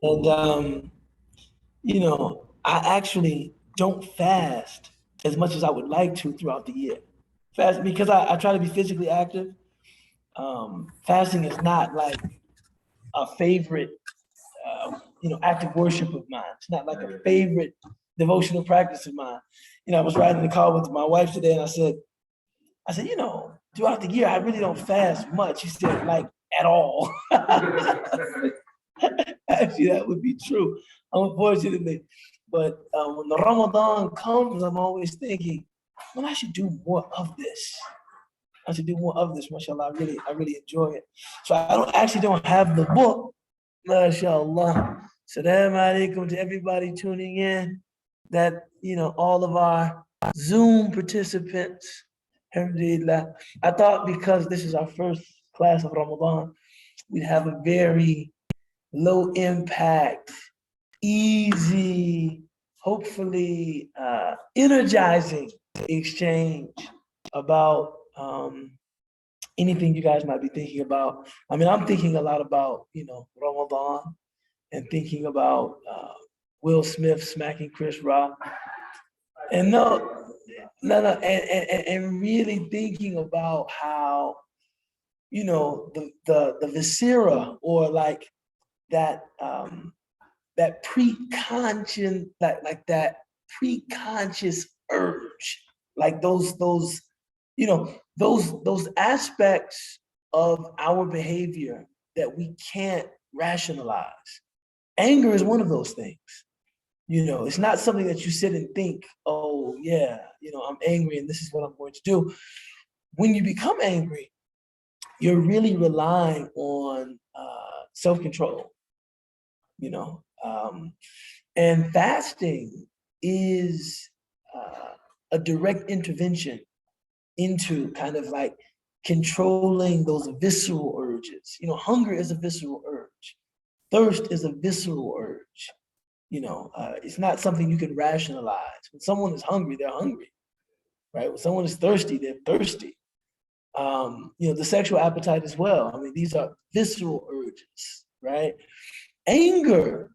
And I actually don't fast as much as I would like to throughout the year. Fast because I try to be physically active. Fasting is not like a favorite, active worship of mine. It's not like a favorite devotional practice of mine. I was riding in the car with my wife today, and I said, throughout the year, I really don't fast much. She said, like at all. Actually, that would be true, unfortunately. But when the Ramadan comes, I'm always thinking, man, I should do more of this. I should do more of this, mashallah. I really enjoy it. So I don't have the book, mashallah. Salam alaikum to everybody tuning in. That all of our Zoom participants. Alhamdulillah. I thought because this is our first class of Ramadan, we'd have a very low impact, easy, hopefully energizing exchange about anything you guys might be thinking about. I mean, I'm thinking a lot about, Ramadan and thinking about Will Smith smacking Chris Rock. And no, and really thinking about how, the viscera or like that preconscious that preconscious urge, like those aspects of our behavior that we can't rationalize. Anger is one of those things. It's not something that you sit and think, oh yeah, I'm angry and this is what I'm going to do. When you become angry, you're really relying on self-control, you know. And fasting is a direct intervention into kind of like controlling those visceral urges. Hunger is a visceral urge. Thirst is a visceral urge. It's not something you can rationalize. When someone is hungry, they're hungry, right? When someone is thirsty, they're thirsty. The sexual appetite as well. I mean, these are visceral urges, right? Anger,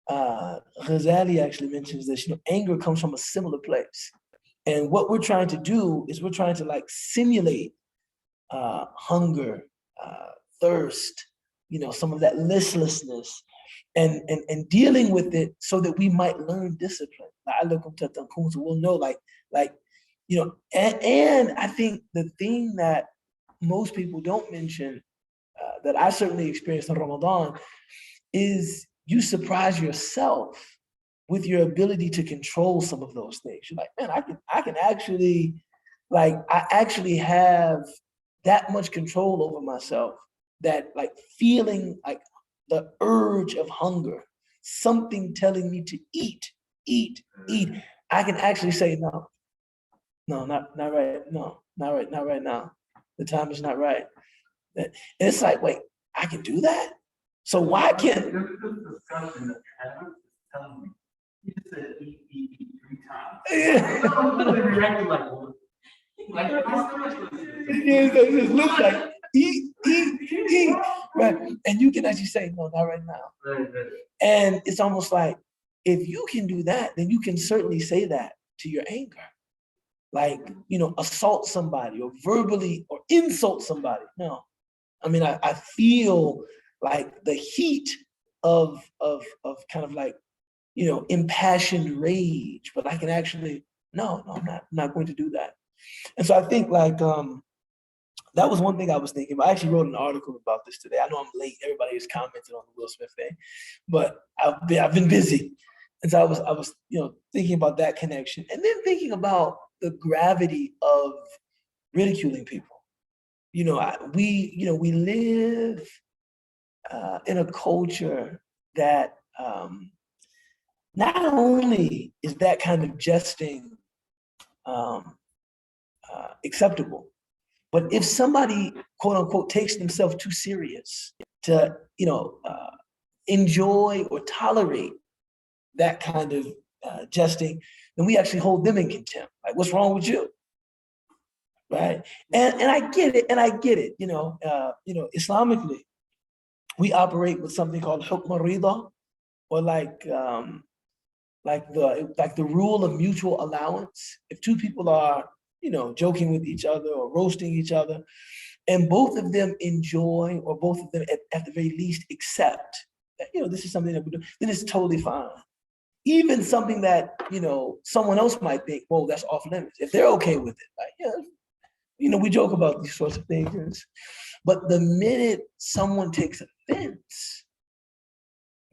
Ghazali actually mentions this, anger comes from a similar place. And what we're trying to do is we're trying to like simulate hunger, thirst, some of that listlessness, and dealing with it so that we might learn discipline. So we'll know and I think the thing that most people don't mention, that I certainly experienced in Ramadan, is you surprise yourself with your ability to control some of those things. You're like, man, I can actually, I actually have that much control over myself, that like feeling like the urge of hunger, something telling me to eat, eat, eat. I can actually say, no, not right. No, not right now. The time is not right. And it's like, wait, I can do that? So why can't This discussion that you're having is telling me. You just said eat 3 times. Yeah. I'm literally reacting like, well, like it just looks like eat, right? And you can actually say, no, not right now. Right. And it's almost like, if you can do that, then you can certainly say that to your anger. Like, assault somebody or verbally or insult somebody. No. I mean, I feel like the heat of kind of like, impassioned rage, but I can actually, no, I'm not going to do that. And so I think like that was one thing I was thinking about. I actually wrote an article about this today. I know I'm late. Everybody has commented on the Will Smith thing, but I've been busy. And so I was thinking about that connection, and then thinking about the gravity of ridiculing people. We live in a culture that not only is that kind of jesting um, acceptable, but if somebody, quote unquote, takes themselves too serious to, enjoy or tolerate that kind of jesting, then we actually hold them in contempt. Like, what's wrong with you? Right? And I get it, Islamically, we operate with something called hukm al-rida, or like the rule of mutual allowance. If two people are, joking with each other or roasting each other, and both of them enjoy, or both of them at the very least accept that, this is something that we do, then it's totally fine. Even something that, someone else might think, whoa, that's off limits. If they're okay with it, like, yeah, we joke about these sorts of things. But the minute someone takes offense,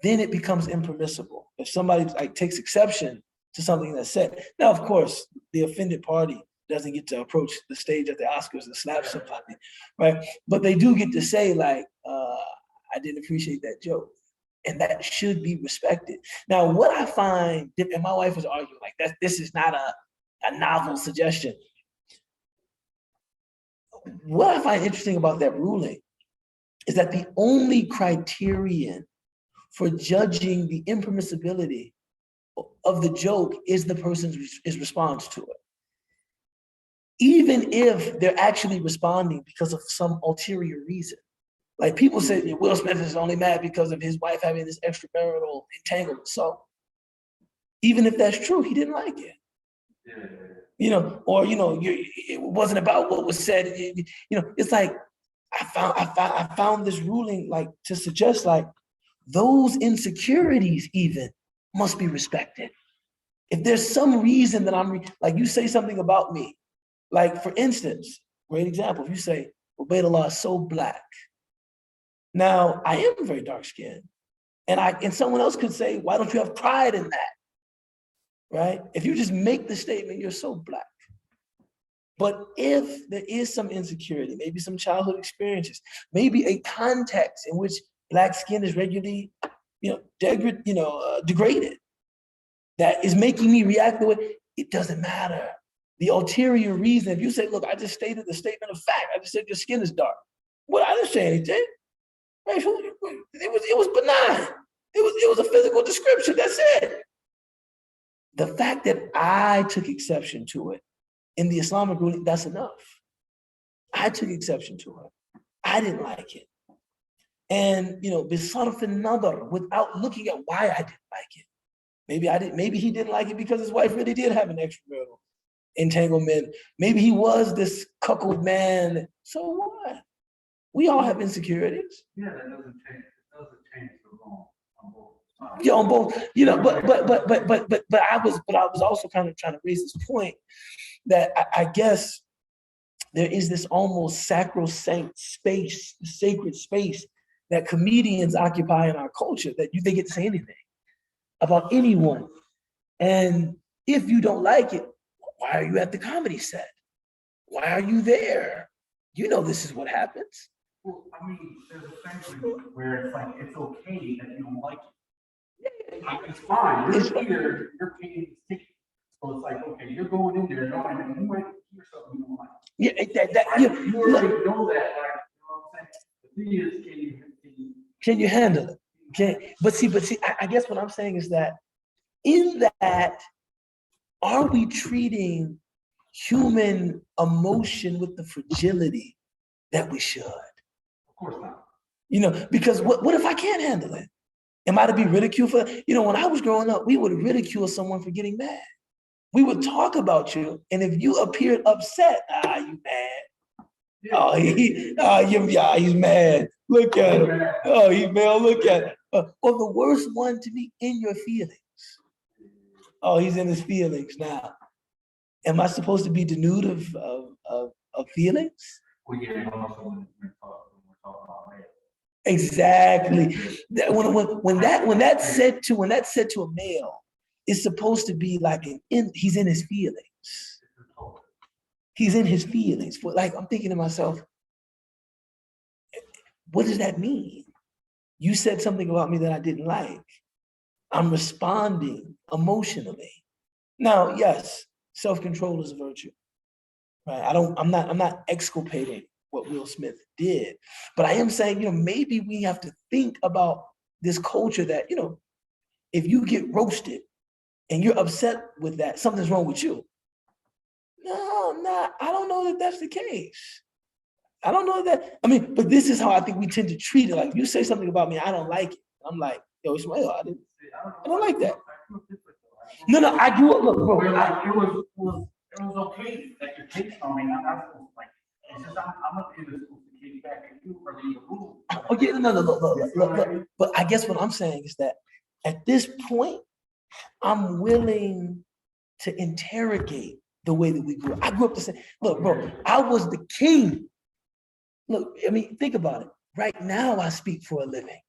then it becomes impermissible. If somebody like takes exception to something that's said. Now, of course, the offended party doesn't get to approach the stage at the Oscars and slap somebody, right? But they do get to say like, I didn't appreciate that joke. And that should be respected. Now, what I find, and my wife was arguing like that, this is not a novel suggestion. What I find interesting about that ruling is that the only criterion for judging the impermissibility of the joke is the person's response to it. Even if they're actually responding because of some ulterior reason. Like people say Will Smith is only mad because of his wife having this extramarital entanglement. So even if that's true, he didn't like it. Or it wasn't about what was said. It's like I found this ruling like to suggest like those insecurities even must be respected. If there's some reason that I'm like you say something about me, like for instance, great example, if you say Ubaydullah is so black. Now I am very dark skinned, and someone else could say, why don't you have pride in that? Right? If you just make the statement, you're so black. But if there is some insecurity, maybe some childhood experiences, maybe a context in which black skin is regularly, degraded, that is making me react the way, it doesn't matter. The ulterior reason, if you say, look, I just stated the statement of fact, I just said your skin is dark. Well, I didn't say anything. Right? It was benign. It was a physical description, that's it. The fact that I took exception to it in the Islamic ruling, that's enough. I took exception to it. I didn't like it. And bisarf an-nadar, without looking at why I didn't like it. Maybe he didn't like it because his wife really did have an extramarital entanglement. Maybe he was this cuckold man. So what? We all have insecurities. Yeah, that doesn't change. It doesn't change the wrong on both sides. Yeah, on both. But I was also kind of trying to raise this point that I guess there is this almost sacrosanct space, sacred space that comedians occupy in our culture that they get to say anything about anyone. And if you don't like it, why are you at the comedy set? Why are you there? This is what happens. Well, I mean, there's a thing where it's like, it's okay that you don't like it. It's fine. You're here, you're paying the ticket. So it's like, okay, you're going in there knowing that you might hear something you don't like. Yeah, You already know that, like, you know what I'm saying? The thing is, can you handle it? Okay. But see, I guess what I'm saying is that in that, are we treating human emotion with the fragility that we should? Of course not. Because what if I can't handle it? Am I to be ridiculed for that? When I was growing up, we would ridicule someone for getting mad. We would talk about you, and if you appeared upset, you mad. He's mad. Look at him. Oh, he's mad. Look at him. Or the worst one to be in your feelings. Oh, he's in his feelings now. Am I supposed to be denuded of feelings? Well, yeah, also when we're talking about male. Exactly. When that's said to a male, it's supposed to be like he's in his feelings. He's in his feelings. Like I'm thinking to myself, what does that mean? You said something about me that I didn't like. I'm responding emotionally. Now, yes, self-control is a virtue. Right? I'm not exculpating what Will Smith did, but I am saying, maybe we have to think about this culture that, if you get roasted and you're upset with that, something's wrong with you. No, I don't know that that's the case. I don't know that. But this is how I think we tend to treat it. Like, if you say something about me, I don't like it. I'm like, yo, Ismail, I didn't. I don't like that. No, I grew up, look, bro. Where like it was okay that you're taking on me. I'm not supposed to like. It's just I'm not supposed to kick back at you or leave the room. Oh yeah, no, look. But I guess what I'm saying is that at this point, I'm willing to interrogate the way that we grew up. I grew up to say, look, bro, I was the king. Look, I mean, think about it. Right now, I speak for a living.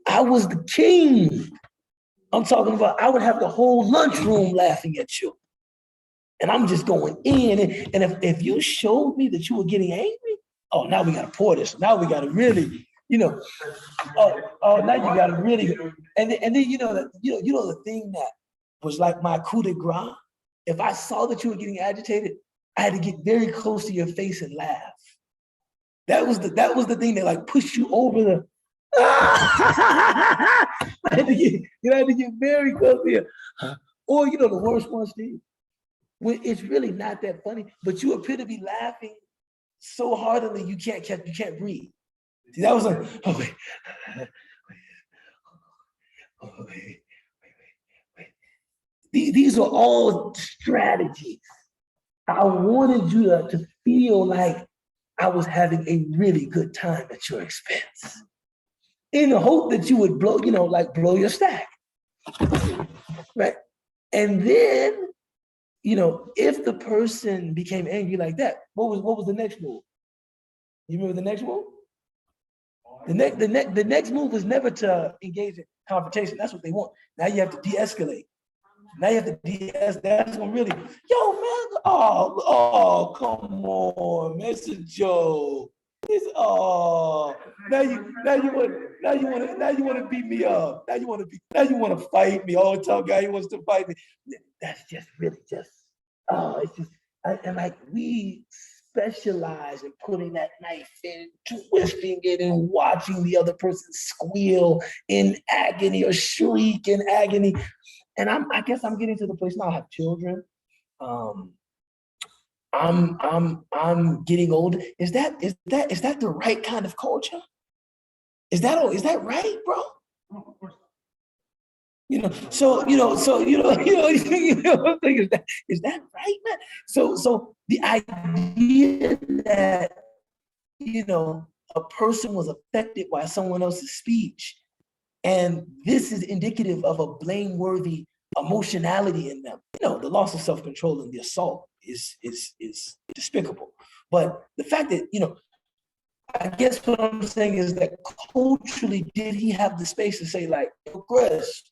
I was the king. I'm talking about, I would have the whole lunchroom laughing at you. And I'm just going in. And if you showed me that you were getting angry, oh, now we got to pour this. Now we got to really, now you got to really, and then you know the thing that was like my coup de grace. If I saw that you were getting agitated, I had to get very close to your face and laugh. That was the thing that like pushed you over the. I had to get very close to you. Or the worst one, Steve, when it's really not that funny, but you appear to be laughing so heartily you can't breathe. See, that was like, oh wait. These are all strategies. I wanted you to feel like I was having a really good time at your expense, in the hope that you would blow your stack, right? And then, if the person became angry like that, what was the next move? You remember the next move? The next move was never to engage in confrontation. That's what they want. Now you have to de-escalate. Now you have to de-escalate. That's when really, yo, man, oh, come on, man, it's a joke. Now you want to beat me up. Now you want to fight me. Oh, tough guy, he wants to fight me. That's just really it's just, and like we specialize in putting that knife in, twisting it, and watching the other person squeal in agony or shriek in agony. And I guess I'm getting to the place now. I have children. I'm getting older. Is that the right kind of culture? Is that right, bro? Oh, of course. So I'm thinking, is that right, man? So the idea that a person was affected by someone else's speech, and this is indicative of a blameworthy emotionality in them. The loss of self-control and the assault is despicable. But the fact that, I guess what I'm saying is that culturally, did he have the space to say like, Chris,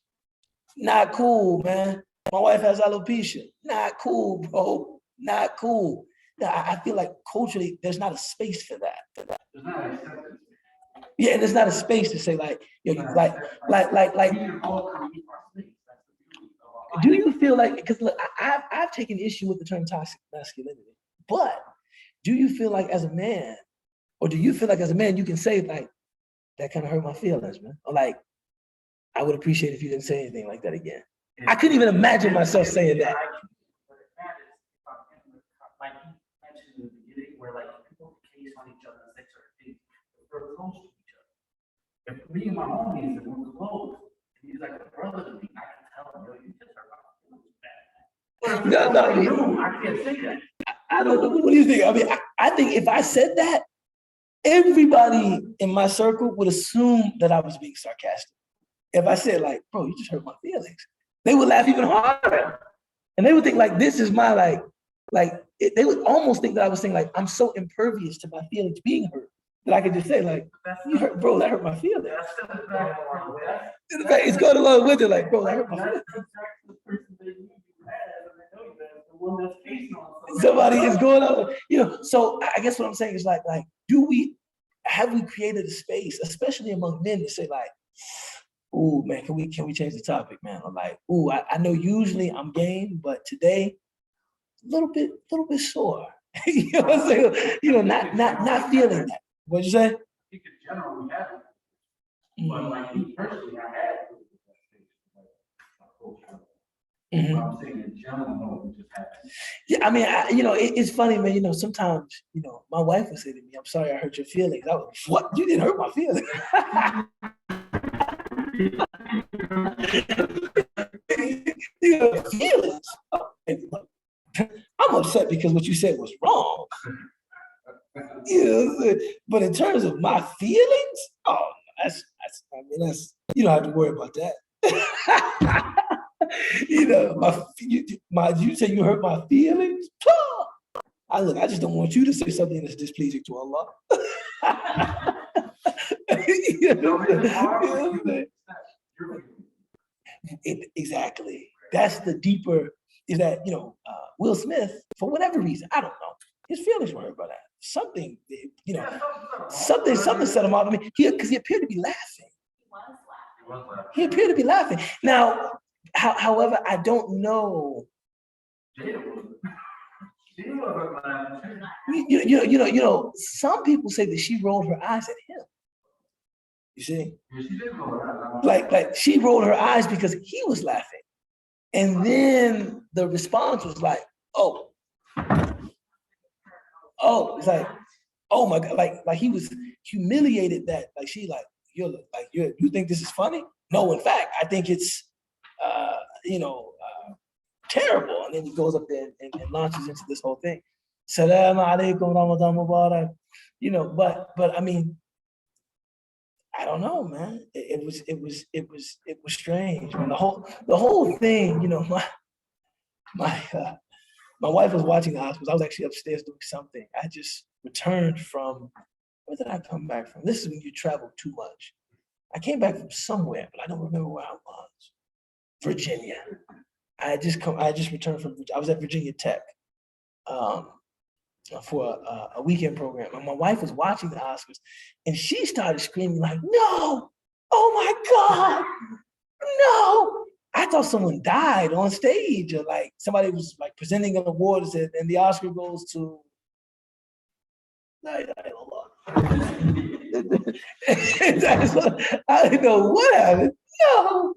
not cool, man. My wife has alopecia. Not cool, bro. Not cool. I feel like culturally, there's not a space for that. There's not acceptance. Yeah, and there's not a space to say like, like. Do you feel like, because look, I've taken issue with the term toxic masculinity, but do you feel like as a man, or do you feel like as a man you can say like, that kind of hurt my feelings, man? Or like, I would appreciate if you didn't say anything like that again. I couldn't even imagine myself saying that. Like you mentioned in the beginning, where like people case on each other and say certain things, we're close to each other. If me and my homies and we're close, and he's like a brother to me, I can tell him, yo, you just hurt my feelings bad. I can't say that. I don't know. What do you think? I mean, I think if I said that, everybody in my circle would assume that I was being sarcastic. If I said like, bro, you just hurt my feelings, they would laugh even harder. And they would think like, this is my they would almost think that I was saying like, I'm so impervious to my feelings being hurt that I could just say like, you hurt, bro, that hurt my feelings. It's going along with it, like, bro, that hurt my feelings. Somebody is going on, so I guess what I'm saying is like, have we created a space, especially among men, to say like, ooh, man, can we change the topic, man? Or like, ooh, I know usually I'm game, but today, a little bit sore. You know what I'm saying? Not feeling that. What'd you say? I think in general we haven't. But like me personally, I had I'm saying in general, no, we just haven't. Yeah, I mean, it's funny, man. Sometimes, my wife would say to me, "I'm sorry, I hurt your feelings." I was, what? You didn't hurt my feelings. You know, feelings. I'm upset because what you said was wrong. You know, but in terms of my feelings, oh, I mean, you don't have to worry about that. You know, you say you hurt my feelings. I just don't want you to say something that's displeasing to Allah. You know what I'm saying? Exactly. That's the deeper, is that, you know, Will Smith, for whatever reason, I don't know, his feelings were hurt by that. Something, you know, something set him off. I mean, because he appeared to be laughing. He appeared to be laughing. Now, however, I don't know. You know, some people say that she rolled her eyes at him. You see? Like she rolled her eyes because he was laughing. And then the response was like, oh, it's like, oh my God, like he was humiliated that, like she like, you think this is funny? No, in fact, I think it's you know, terrible. And then he goes up there and launches into this whole thing. Salam alaikum Ramadan Mubarak. You know, but I mean, I don't know, man. It was strange. And the whole thing, you know, my wife was watching the Oscars. I was actually upstairs doing something. I just returned from, where did I come back from? This is when you travel too much. I came back from somewhere, but I don't remember where I was. Virginia. I just returned from, I was at Virginia Tech for a weekend program. And my wife was watching the Oscars and she started screaming like, no, oh my God, no. I thought someone died on stage, or like somebody was like presenting an award and the Oscar goes to, I didn't know what happened. No.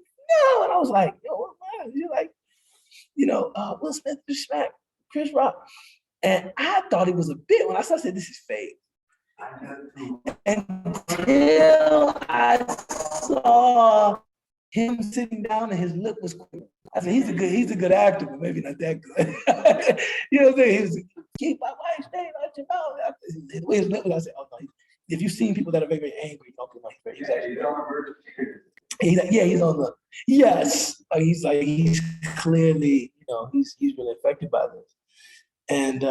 And I was like, yo, what happened? You're like, you know, Will Smith just smacked Chris Rock. And I thought it was a bit when I started saying this is fake. Until I saw him sitting down and his lip was cool. I said, he's a good actor, but maybe not that good. You know what I'm saying? He was, keep my wife's name out your mouth. The way his lip was, I said, oh no. If you've seen people that are very, very angry, okay, no, he's actually he's on the, yes. He's clearly, you know, he's really affected by this. And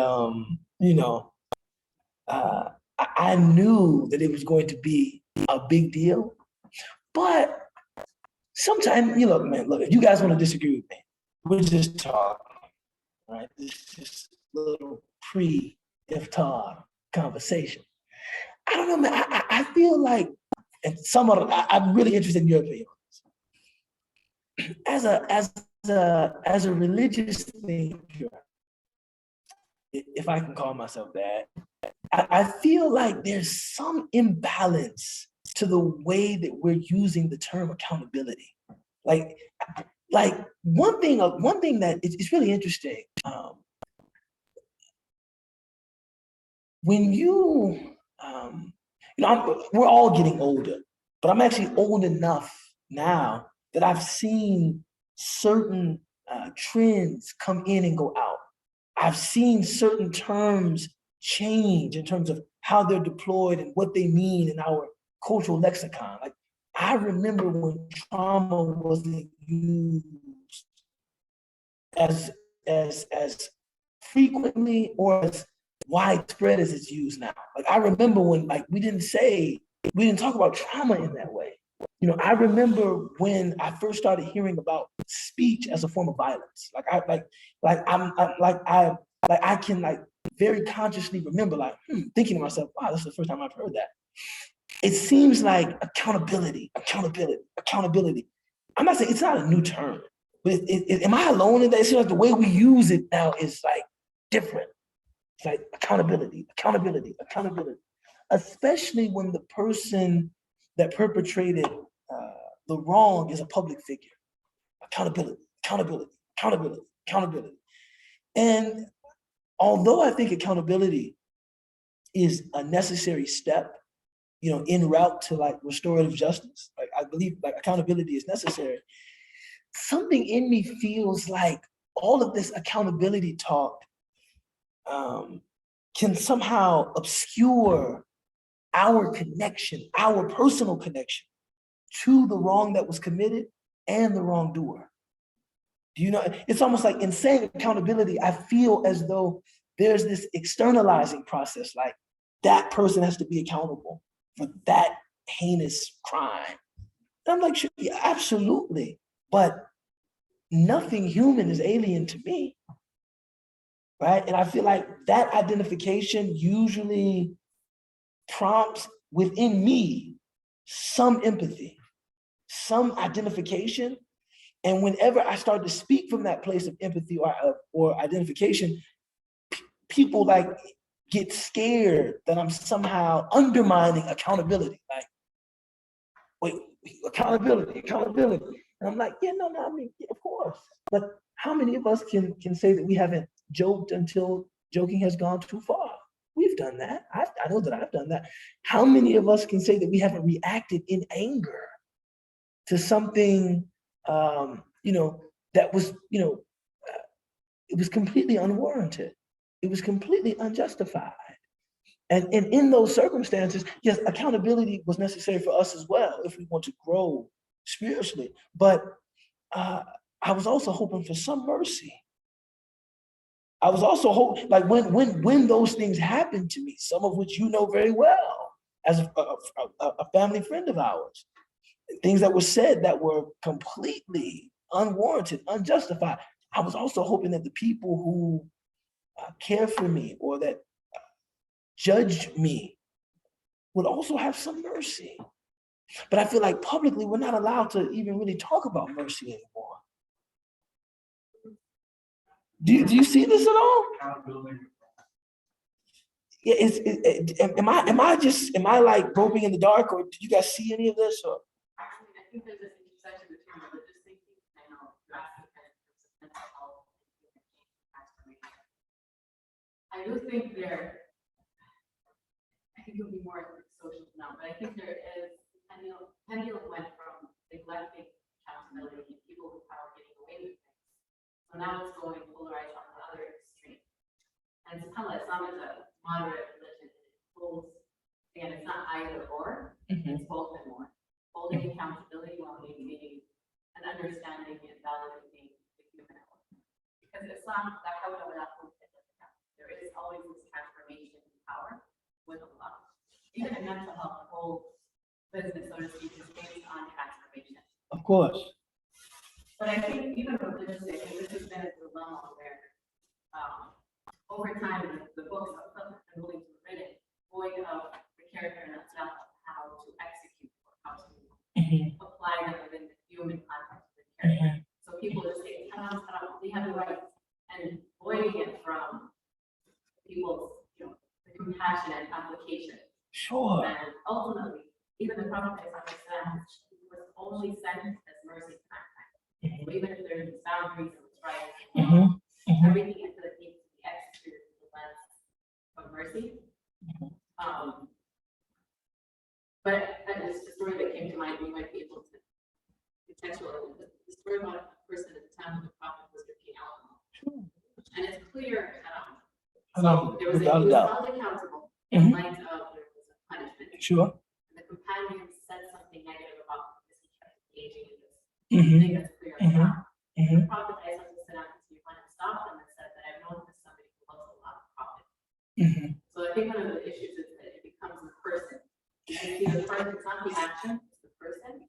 you know, I knew that it was going to be a big deal, but sometimes, you look, man, look, if you guys want to disagree with me, we're just talking, right? This is just a little pre-iftar conversation. I don't know, man. I feel like, and I'm really interested in your opinion. As a religious thinker, if I can call myself that, I feel like there's some imbalance to the way that we're using the term accountability. Like one thing that it's really interesting. When you know, we're all getting older, but I'm actually old enough now that I've seen certain trends come in and go out. I've seen certain terms change in terms of how they're deployed and what they mean in our cultural lexicon. Like, I remember when trauma wasn't used as frequently or as widespread as it's used now. Like, I remember when, like, we didn't talk about trauma in that way. You know, I remember when I first started hearing about speech as a form of violence. I can like very consciously remember thinking to myself, wow, this is the first time I've heard that. It seems like accountability. I'm not saying it's not a new term, but am I alone in that? It seems like the way we use it now is like different. It's like accountability, especially when the person that perpetrated the wrong is a public figure. Accountability. And although I think accountability is a necessary step en route to like restorative justice. Like I believe like accountability is necessary. Something in me feels like all of this accountability talk can somehow obscure our connection, our personal connection to the wrong that was committed and the wrongdoer. Do you know? It's almost like in saying accountability, I feel as though there's this externalizing process, like that person has to be accountable for that heinous crime. And I'm like, yeah, absolutely. But nothing human is alien to me, right? And I feel like that identification usually prompts within me some empathy, some identification. And whenever I start to speak from that place of empathy or identification, people like get scared that I'm somehow undermining accountability. Like, wait, accountability. And I'm like, yeah, no, I mean, yeah, of course. But how many of us can say that we haven't joked until joking has gone too far? We've done that. I know that I've done that. How many of us can say that we haven't reacted in anger to something, that was, it was completely unwarranted. It was completely unjustified. And in those circumstances, yes, accountability was necessary for us as well if we want to grow spiritually. But I was also hoping for some mercy. I was also hoping, like when those things happened to me, some of which you know very well as a family friend of ours, things that were said that were completely unwarranted, unjustified. I was also hoping that the people who care for me or that judge me would also have some mercy. But I feel like publicly we're not allowed to even really talk about mercy anymore. Do you see this at all? Yeah, am I like groping in the dark, or do you guys see any of this? Or I think there's this intersection between religious thinking and mental health and transformation. I do think I think it'll be more social now, but I think there is, pendulum went from neglecting accountability and people with power getting away with things. So now it's going polarized on the other extreme. And SubhanAllah, Islam is a moderate religion. It holds, again, it's not either or, it's both and more. Holding accountability while maintaining an understanding and validating the human element. Because Islam, there is always this transformation in power with Allah. Even in mental health, the whole business, so to speak, is based on transformation. Of course. But I think even religiously, this has been a dilemma where over time the books of and beliefs were written, void of the character and itself of how to execute or how to apply them within the human context of the character. So people just say, we have the right, and voiding it from people's, the compassionate application. Sure. And ultimately, even the Prophet was only sent as mercy to mankind. So even if there's boundaries and it's right, everything needs to be executed through the lens of mercy. But it's the story that came to mind. We might be able to contextualize the story about a person at the time when the Prophet was drinking alcohol. And it's clear so there was he was held accountable in light of there was a punishment. Sure. And the companion said something negative about him because he kept engaging in this. I think that's clear now. The Prophet said out to you when it stopped them and said that I've known this somebody who loves a lot of Prophet. So I think one of the issues is that it becomes the person. You see the person, it's not the action, it's the person.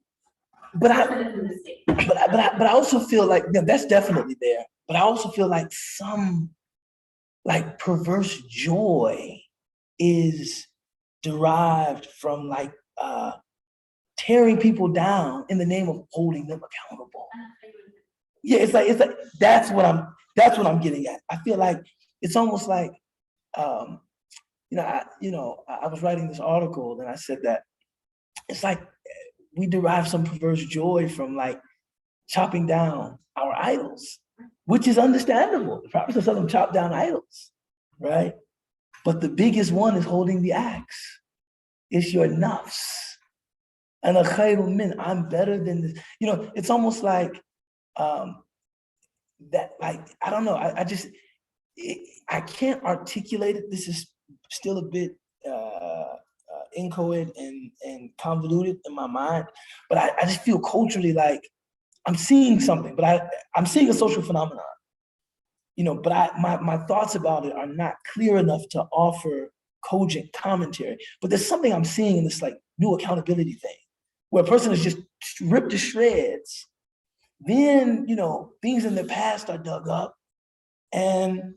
But I also feel like that's definitely there. But I also feel like some like perverse joy is derived from like tearing people down in the name of holding them accountable. Yeah, it's like that's what I'm getting at. I feel like it's almost like I was writing this article and I said that it's like we derive some perverse joy from like chopping down our idols, which is understandable. The Prophet said them chop down idols, right? But the biggest one is holding the axe. It's your nafs. And a khayrun min, I'm better than this. You know, it's almost like that, like, I don't know, I can't articulate it. This is still a bit inchoate and convoluted in my mind, but I just feel culturally like I'm seeing something, but I'm seeing a social phenomenon, you know, but my thoughts about it are not clear enough to offer cogent commentary. But there's something I'm seeing in this like new accountability thing, where a person is just ripped to shreds. Then, you know, things in the past are dug up, and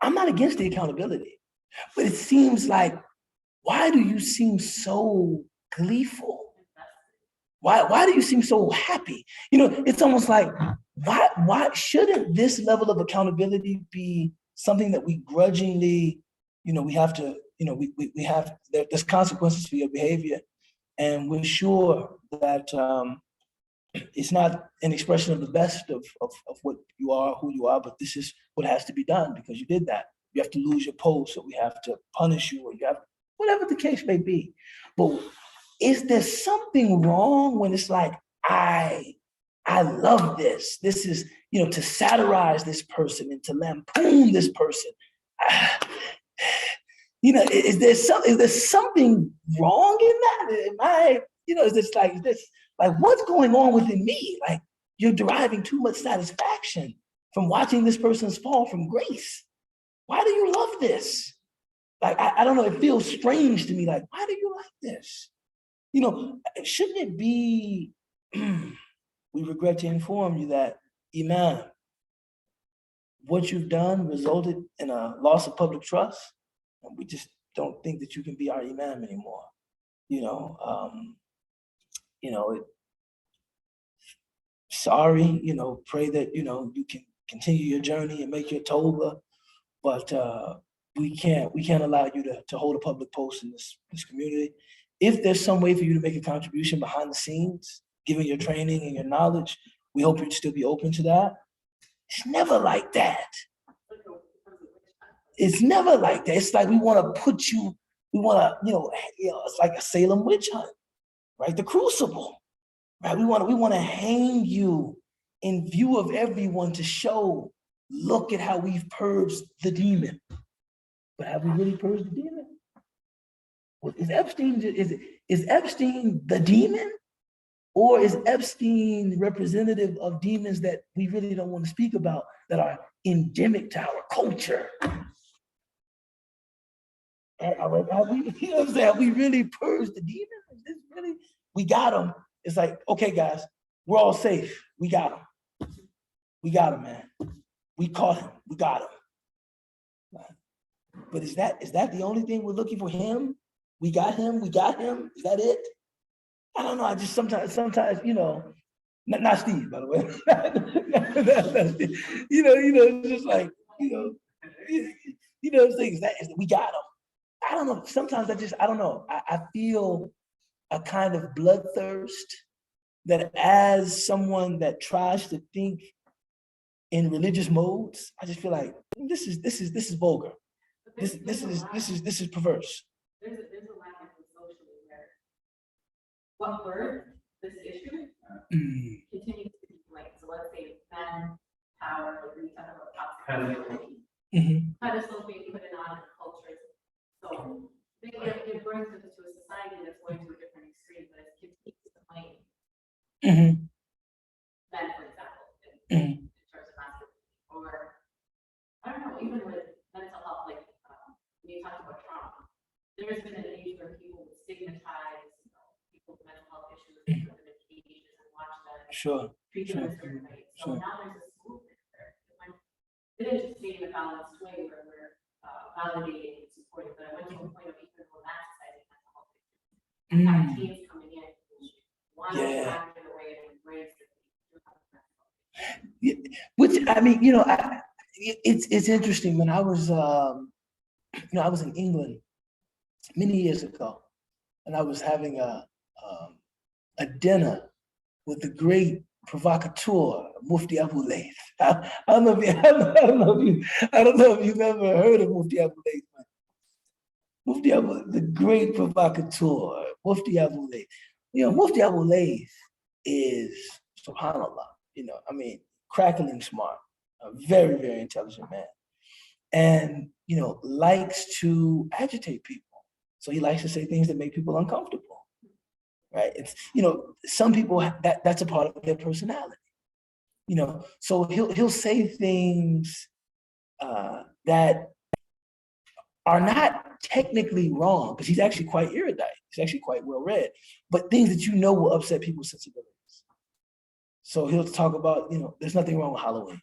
I'm not against the accountability, but it seems like, why do you seem so gleeful? Why do you seem so happy? You know, it's almost like, why shouldn't this level of accountability be something that we grudgingly, you know, we have to, you know, we have, there's consequences for your behavior, and we're sure that it's not an expression of the best of what you are, who you are, but this is what has to be done because you did that. You have to lose your post, or we have to punish you, or you have, whatever the case may be. But is there something wrong when it's like, I love this. This is, you know, to satirize this person and to lampoon this person. You know, is there something wrong in that? Am I, you know, is this like what's going on within me? Like, you're deriving too much satisfaction from watching this person's fall from grace. Why do you love this? Like, I don't know, it feels strange to me. Like, why do you like this? You know, shouldn't it be, we regret to inform you that, Imam, what you've done resulted in a loss of public trust. And we just don't think that you can be our Imam anymore. You know, sorry, you know, pray that, you know, you can continue your journey and make your tawbah, but we can't allow you to hold a public post in this community. If there's some way for you to make a contribution behind the scenes, given your training and your knowledge, we hope you'd still be open to that. It's never like that. It's never like that. It's like we want to put you, we want to, you know, it's like a Salem witch hunt, right? The crucible, right? We want to hang you in view of everyone to show, look at how we've purged the demon. But have we really purged the demon? Well, is Epstein the demon? Or is Epstein representative of demons that we really don't want to speak about, that are endemic to our culture? Have we, you know what I'm saying? Have we really purged the demons? Is this really, we got them. It's like, okay, guys, we're all safe. We got him. We got him, man. We caught him. We got him. But is that the only thing we're looking for? Him? We got him. We got him. Is that it? I don't know. I just sometimes, you know, not Steve, by the way. you know, it's just like, you know what I'm saying? We got him. I don't know. Sometimes I don't know. I feel a kind of bloodthirst that, as someone that tries to think in religious modes, I just feel like this is vulgar. This is perverse. There's a lack of socially where what birthed this issue continues to be blamed. So let's say men, power, like we talk about toxic pedestals being put in on cultures. So it brings us to a society that's going to a different extreme, but it continues to blame men, for example, in terms of masculinity. Or I don't know, even with mental health, like when you talk about trauma, there's been an age where people would stigmatize, you know, people with mental health issues, and put them in cages and watch them, treat them a certain way. So now there's this movement where it didn't just stay in a balanced way where we're validating and supporting, but I went to a point of even romanticizing mental health issues. And have teens coming in who want to act in a way and embrace that they do have mental health issues. Which, I mean, you know, it's interesting. When I was, you know, I was in England many years ago, and I was having a dinner with the great provocateur Mufti Abu Layth. I don't know if you've ever heard of Mufti Abu Layth. Mufti Abu, the great provocateur, Mufti Abu Layth. Mufti Abu Layth is, subhanAllah, I mean, crackling smart, a very, very intelligent man. And, likes to agitate people. So he likes to say things that make people uncomfortable, right? It's, some people, that's a part of their personality, so he'll say things that are not technically wrong, because he's actually quite erudite. He's actually quite well read, but things that will upset people's sensibilities. So he'll talk about, there's nothing wrong with Halloween.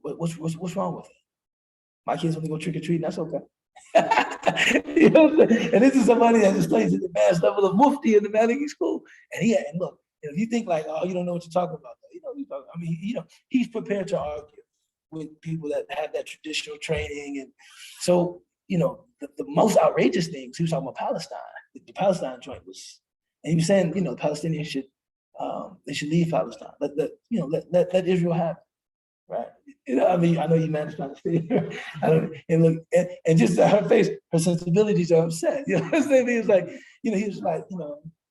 What's wrong with it? My kids want to go trick or treating, that's okay. And this is somebody that just studies at the advanced level of Mufti in the Maliki school. And look, if you think like, oh, you don't know what you're talking about, I mean, he's prepared to argue with people that have that traditional training. And so, the most outrageous things, he was talking about Palestine. The Palestine joint was, and he was saying, the Palestinians should, they should leave Palestine. Let Israel have it, right? I mean, I know you managed to understand her. And look, and just her face, her sensibilities are upset. You know what I'm saying? He was like, he was like,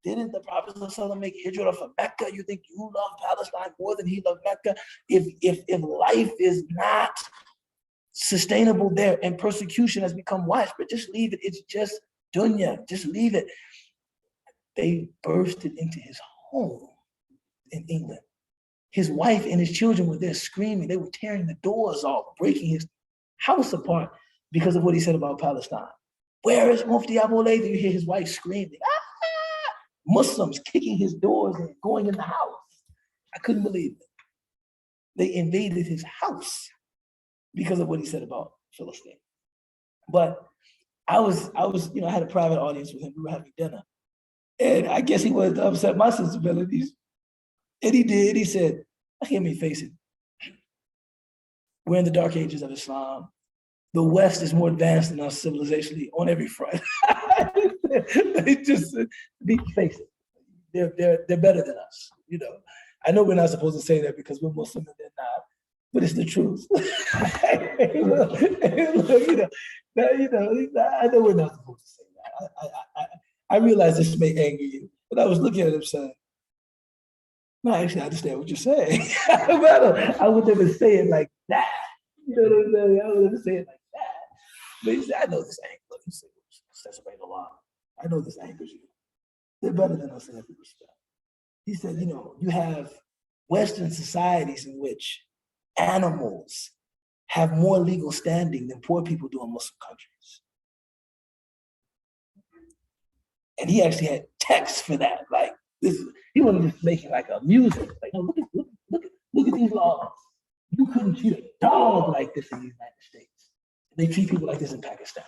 didn't the Prophet make hijrah from Mecca? You think you love Palestine more than he loved Mecca? If life is not sustainable there and persecution has become widespread, just leave it. It's just dunya. Just leave it. They bursted into his home in England. His wife and his children were there screaming. They were tearing the doors off, breaking his house apart because of what he said about Palestine. Where is Mufti Abu Layth? You hear his wife screaming. Muslims kicking his doors and going in the house. I couldn't believe it. They invaded his house because of what he said about Philistine. But I had a private audience with him. We were having dinner. And I guess he wanted to upset my sensibilities. And he did. He said, "Let me face it. We're in the dark ages of Islam. The West is more advanced than us civilizationally on every front." They just face it. They're better than us. I know we're not supposed to say that because we're Muslim and they're not, but it's the truth. I know we're not supposed to say that. I realize this may anger you, but I was looking at him saying, "No, actually, I understand what you're saying." I would never say it like that. You know what I'm saying? I would never say it like that. But he said, "I know this angers you. That's a lot. I know this angers you. They're better than us in every respect." He said, you have Western societies in which animals have more legal standing than poor people do in Muslim countries. And he actually had text for that. Like, he wasn't just making like a music. Like, no, look at these laws. You couldn't treat a dog like this in the United States. They treat people like this in Pakistan.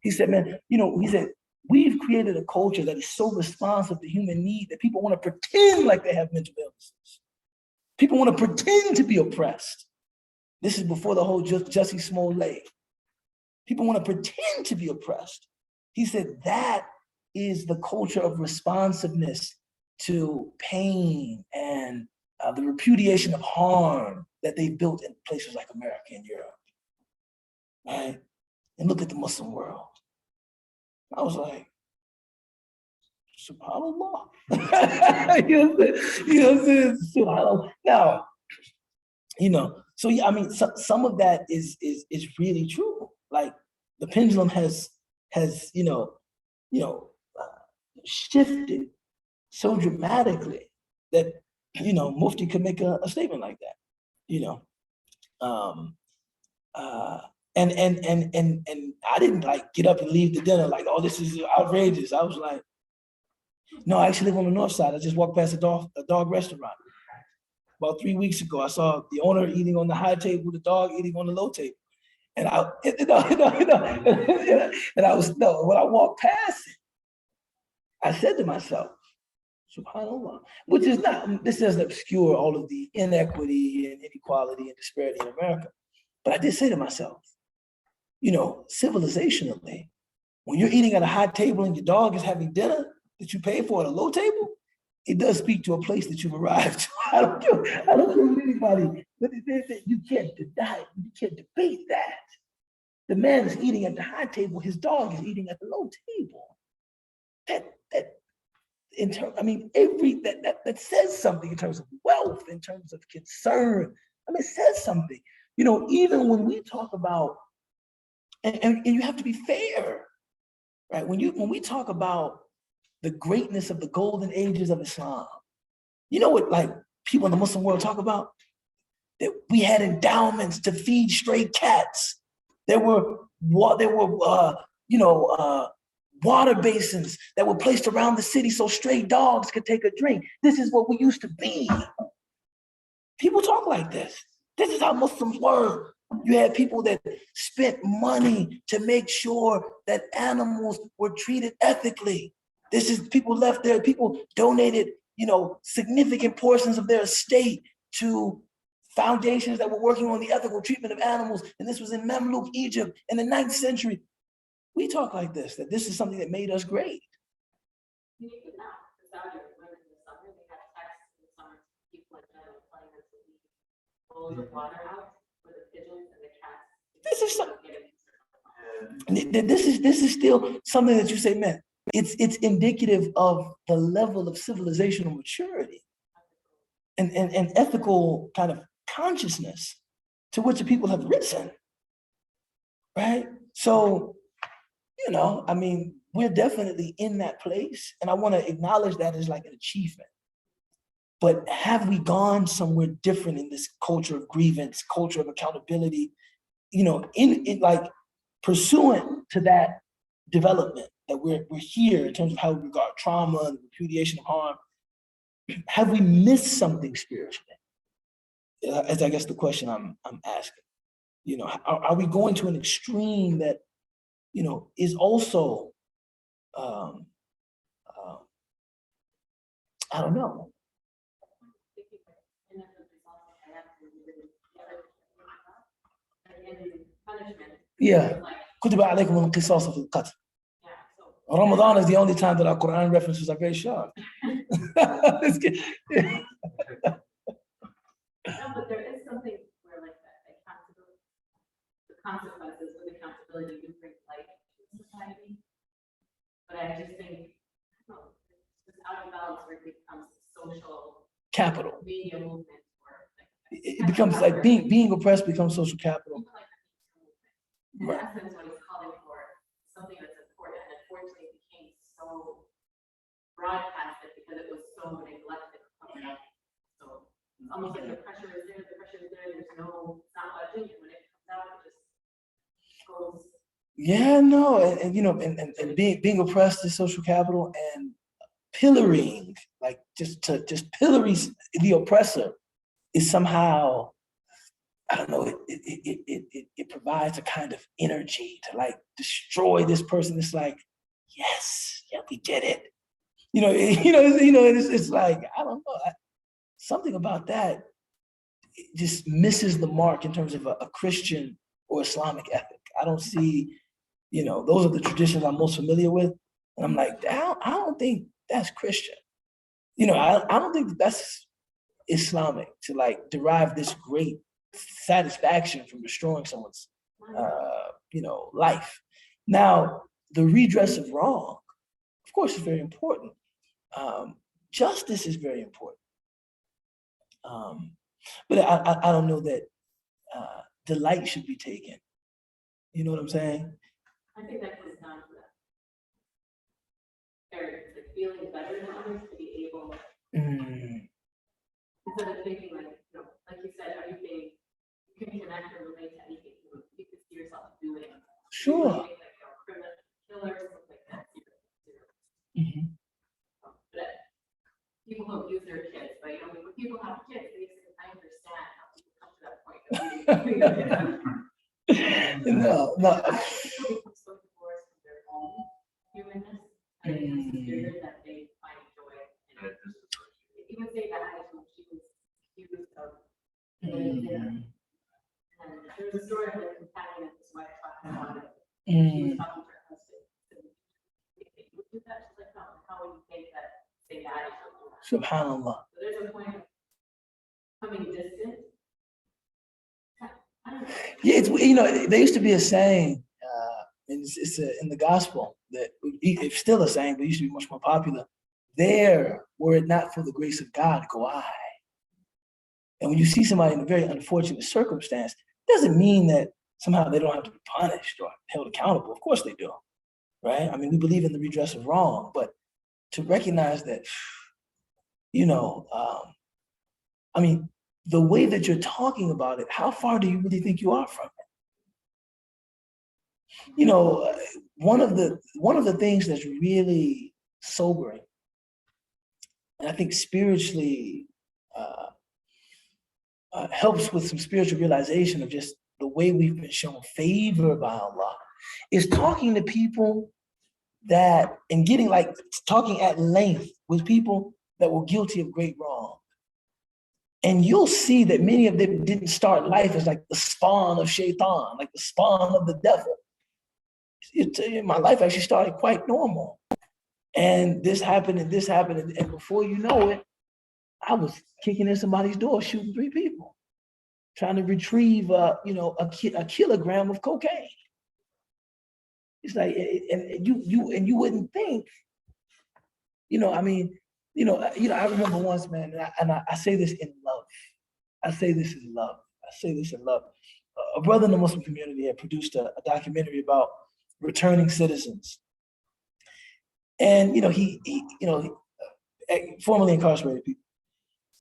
He said, man, he said, we've created a culture that is so responsive to human need that people want to pretend like they have mental illnesses. People want to pretend to be oppressed. This is before the whole Jussie Smollett. People want to pretend to be oppressed. He said that is the culture of responsiveness to pain and the repudiation of harm that they built in places like America and Europe. Right? And look at the Muslim world. I was like, subhanAllah. You know what I'm saying? Subhanallah. Now, so yeah, I mean, some of that is really true. Like the pendulum has shifted so dramatically that Mufti could make a statement like that. And I didn't like get up and leave the dinner like, oh, this is outrageous. I was like, no, I actually live on the north side. I just walked past a dog restaurant. About 3 weeks ago, I saw the owner eating on the high table, the dog eating on the low table. And when I walked past it, I said to myself, subhanAllah, which is not, this doesn't obscure all of the inequity and inequality and disparity in America. But I did say to myself, civilizationally, when you're eating at a high table and your dog is having dinner that you pay for at a low table, it does speak to a place that you've arrived to. I don't care with anybody, but you can't deny it. You can't debate that. The man is eating at the high table, his dog is eating at the low table. That says something in terms of wealth, in terms of concern. I mean, it says something. You know, even when we talk about, and you have to be fair, right? When we talk about the greatness of the golden ages of Islam, you know what, like, people in the Muslim world talk about? That we had endowments to feed stray cats. There were water basins that were placed around the city so stray dogs could take a drink. This is what we used to be. People talk like this. This is how Muslims were. You had people that spent money to make sure that animals were treated ethically. This is people left there, people donated, significant portions of their estate to foundations that were working on the ethical treatment of animals. And this was in Mamluk Egypt in the 9th century. We talk like this, that this is something that made us great. You need to know, the Saudi women in the summer, they have texts in the summer, people like that are playing this with bowls of water out for the pigeons and the cats. This is this is still something that you say, man, it's indicative of the level of civilizational maturity and ethical kind of consciousness to which the people have risen, right? So, I mean, we're definitely in that place, and I want to acknowledge that as like an achievement. But have we gone somewhere different in this culture of grievance, culture of accountability, in like pursuant to that development that we're here in terms of how we regard trauma and repudiation of harm? Have we missed something spiritually? As I guess the question I'm asking. Are we going to an extreme that is also I don't know. Yeah. كتب عليكم القصاص في القتل. Ramadan is the only time that our Quran references are very sharp. No, but there is something where like that accountability, the consequences of accountability do bring light to society. But I just think, it's out of balance where it becomes social capital. Media movement, or it becomes like being oppressed becomes social capital. In essence, what he's calling for is something that's important, and unfortunately it became so broadcasted because it was so neglected. So it's almost like the pressure is there, there's no, it's not budging, and when it comes out, it just goes. Yeah, no, and being oppressed is social capital, and pillorying, like just pillory the oppressor is somehow, I don't know, it provides a kind of energy to like destroy this person. It's like, yes, yeah, we did it. It's like, I don't know, something about that, it just misses the mark in terms of a Christian or Islamic ethic. I don't see, those are the traditions I'm most familiar with. And I'm like, I don't think that's Christian. I don't think that's Islamic to like derive this great satisfaction from destroying someone's, life. Now, the redress of wrong, of course, is very important. Justice is very important. But I don't know that delight should be taken. You know what I'm saying? I think that comes down to that. Like feeling better than others to be able, instead of thinking like, like you said, everything, you can connect or relate to anything. You can see yourself doing. Sure. Like, criminal killers, stuff like that. But people don't use their kids, but when people have kids, I understand how people come to that point. No. People become so divorced from their own humanness, and it's weird that they find joy in it. Even say that she was accused of dinner. And there's a story of the companion and his wife talking about it. She was talking to her husband. Would do that? She's like, no, how would you think that say that? Subhanallah. So there's a point of coming distant. I don't Yeah, it's, you know, there used to be a saying, and in the gospel that it's still a saying, but it used to be much more popular. There, were it not for the grace of God, go I. And when you see somebody in a very unfortunate circumstance, it doesn't mean that somehow they don't have to be punished or held accountable. Of course they do, right? I mean, we believe in the redress of wrong, but to recognize that, you know, I mean, the way that you're talking about it, how far do you really think you are from it? You know, one of the things that's really sobering, and I think spiritually helps with some spiritual realization of just the way we've been shown favor by Allah, is talking to people that and getting like talking at length with people that were guilty of great wrong. And you'll see that many of them didn't start life as like the spawn of Shaitan, like the spawn of the devil. My life actually started quite normal. And this happened and this happened. And before you know it, I was kicking in somebody's door, shooting 3 people, trying to retrieve, a kilogram of cocaine. It's like, and you wouldn't think, I remember once, man, and I say this in love. I say this in love. I say this in love. A brother in the Muslim community had produced a documentary about returning citizens. And, formerly incarcerated people.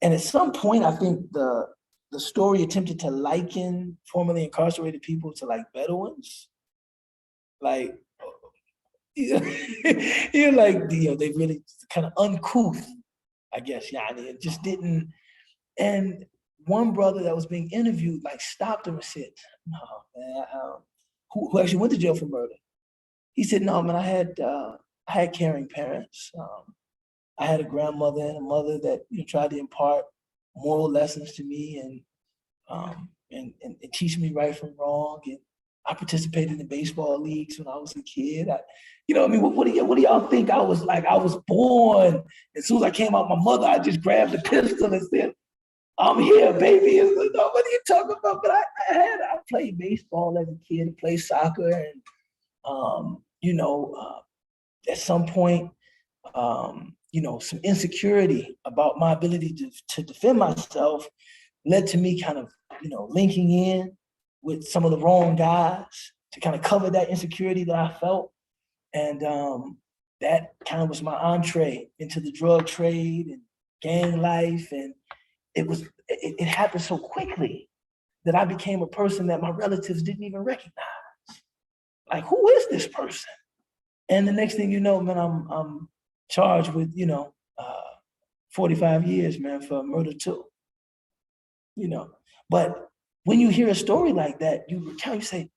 And at some point, I think the story attempted to liken formerly incarcerated people to like Bedouins. Like, you're like, they really kind of uncouth, I guess. Yeah, it just didn't. And one brother that was being interviewed, like, stopped him and said, "No, man," who actually went to jail for murder. He said, "No, man, I had caring parents. I had a grandmother and a mother that tried to impart moral lessons to me and teach me right from wrong. And I participated in baseball leagues when I was a kid. What do y'all think I was like? I was born. As soon as I came out my mother, I just grabbed a pistol and said, 'I'm here, baby.' And like, no, what are you talking about?" But I played baseball as a kid, played soccer, and at some point, some insecurity about my ability to defend myself led to me kind of, linking in with some of the wrong guys to kind of cover that insecurity that I felt. And that kind of was my entree into the drug trade and gang life. And it happened so quickly that I became a person that my relatives didn't even recognize. Like, who is this person? And the next thing you know, man, I'm charged with 45 years, man, for murder too. But when you hear a story like that, you say,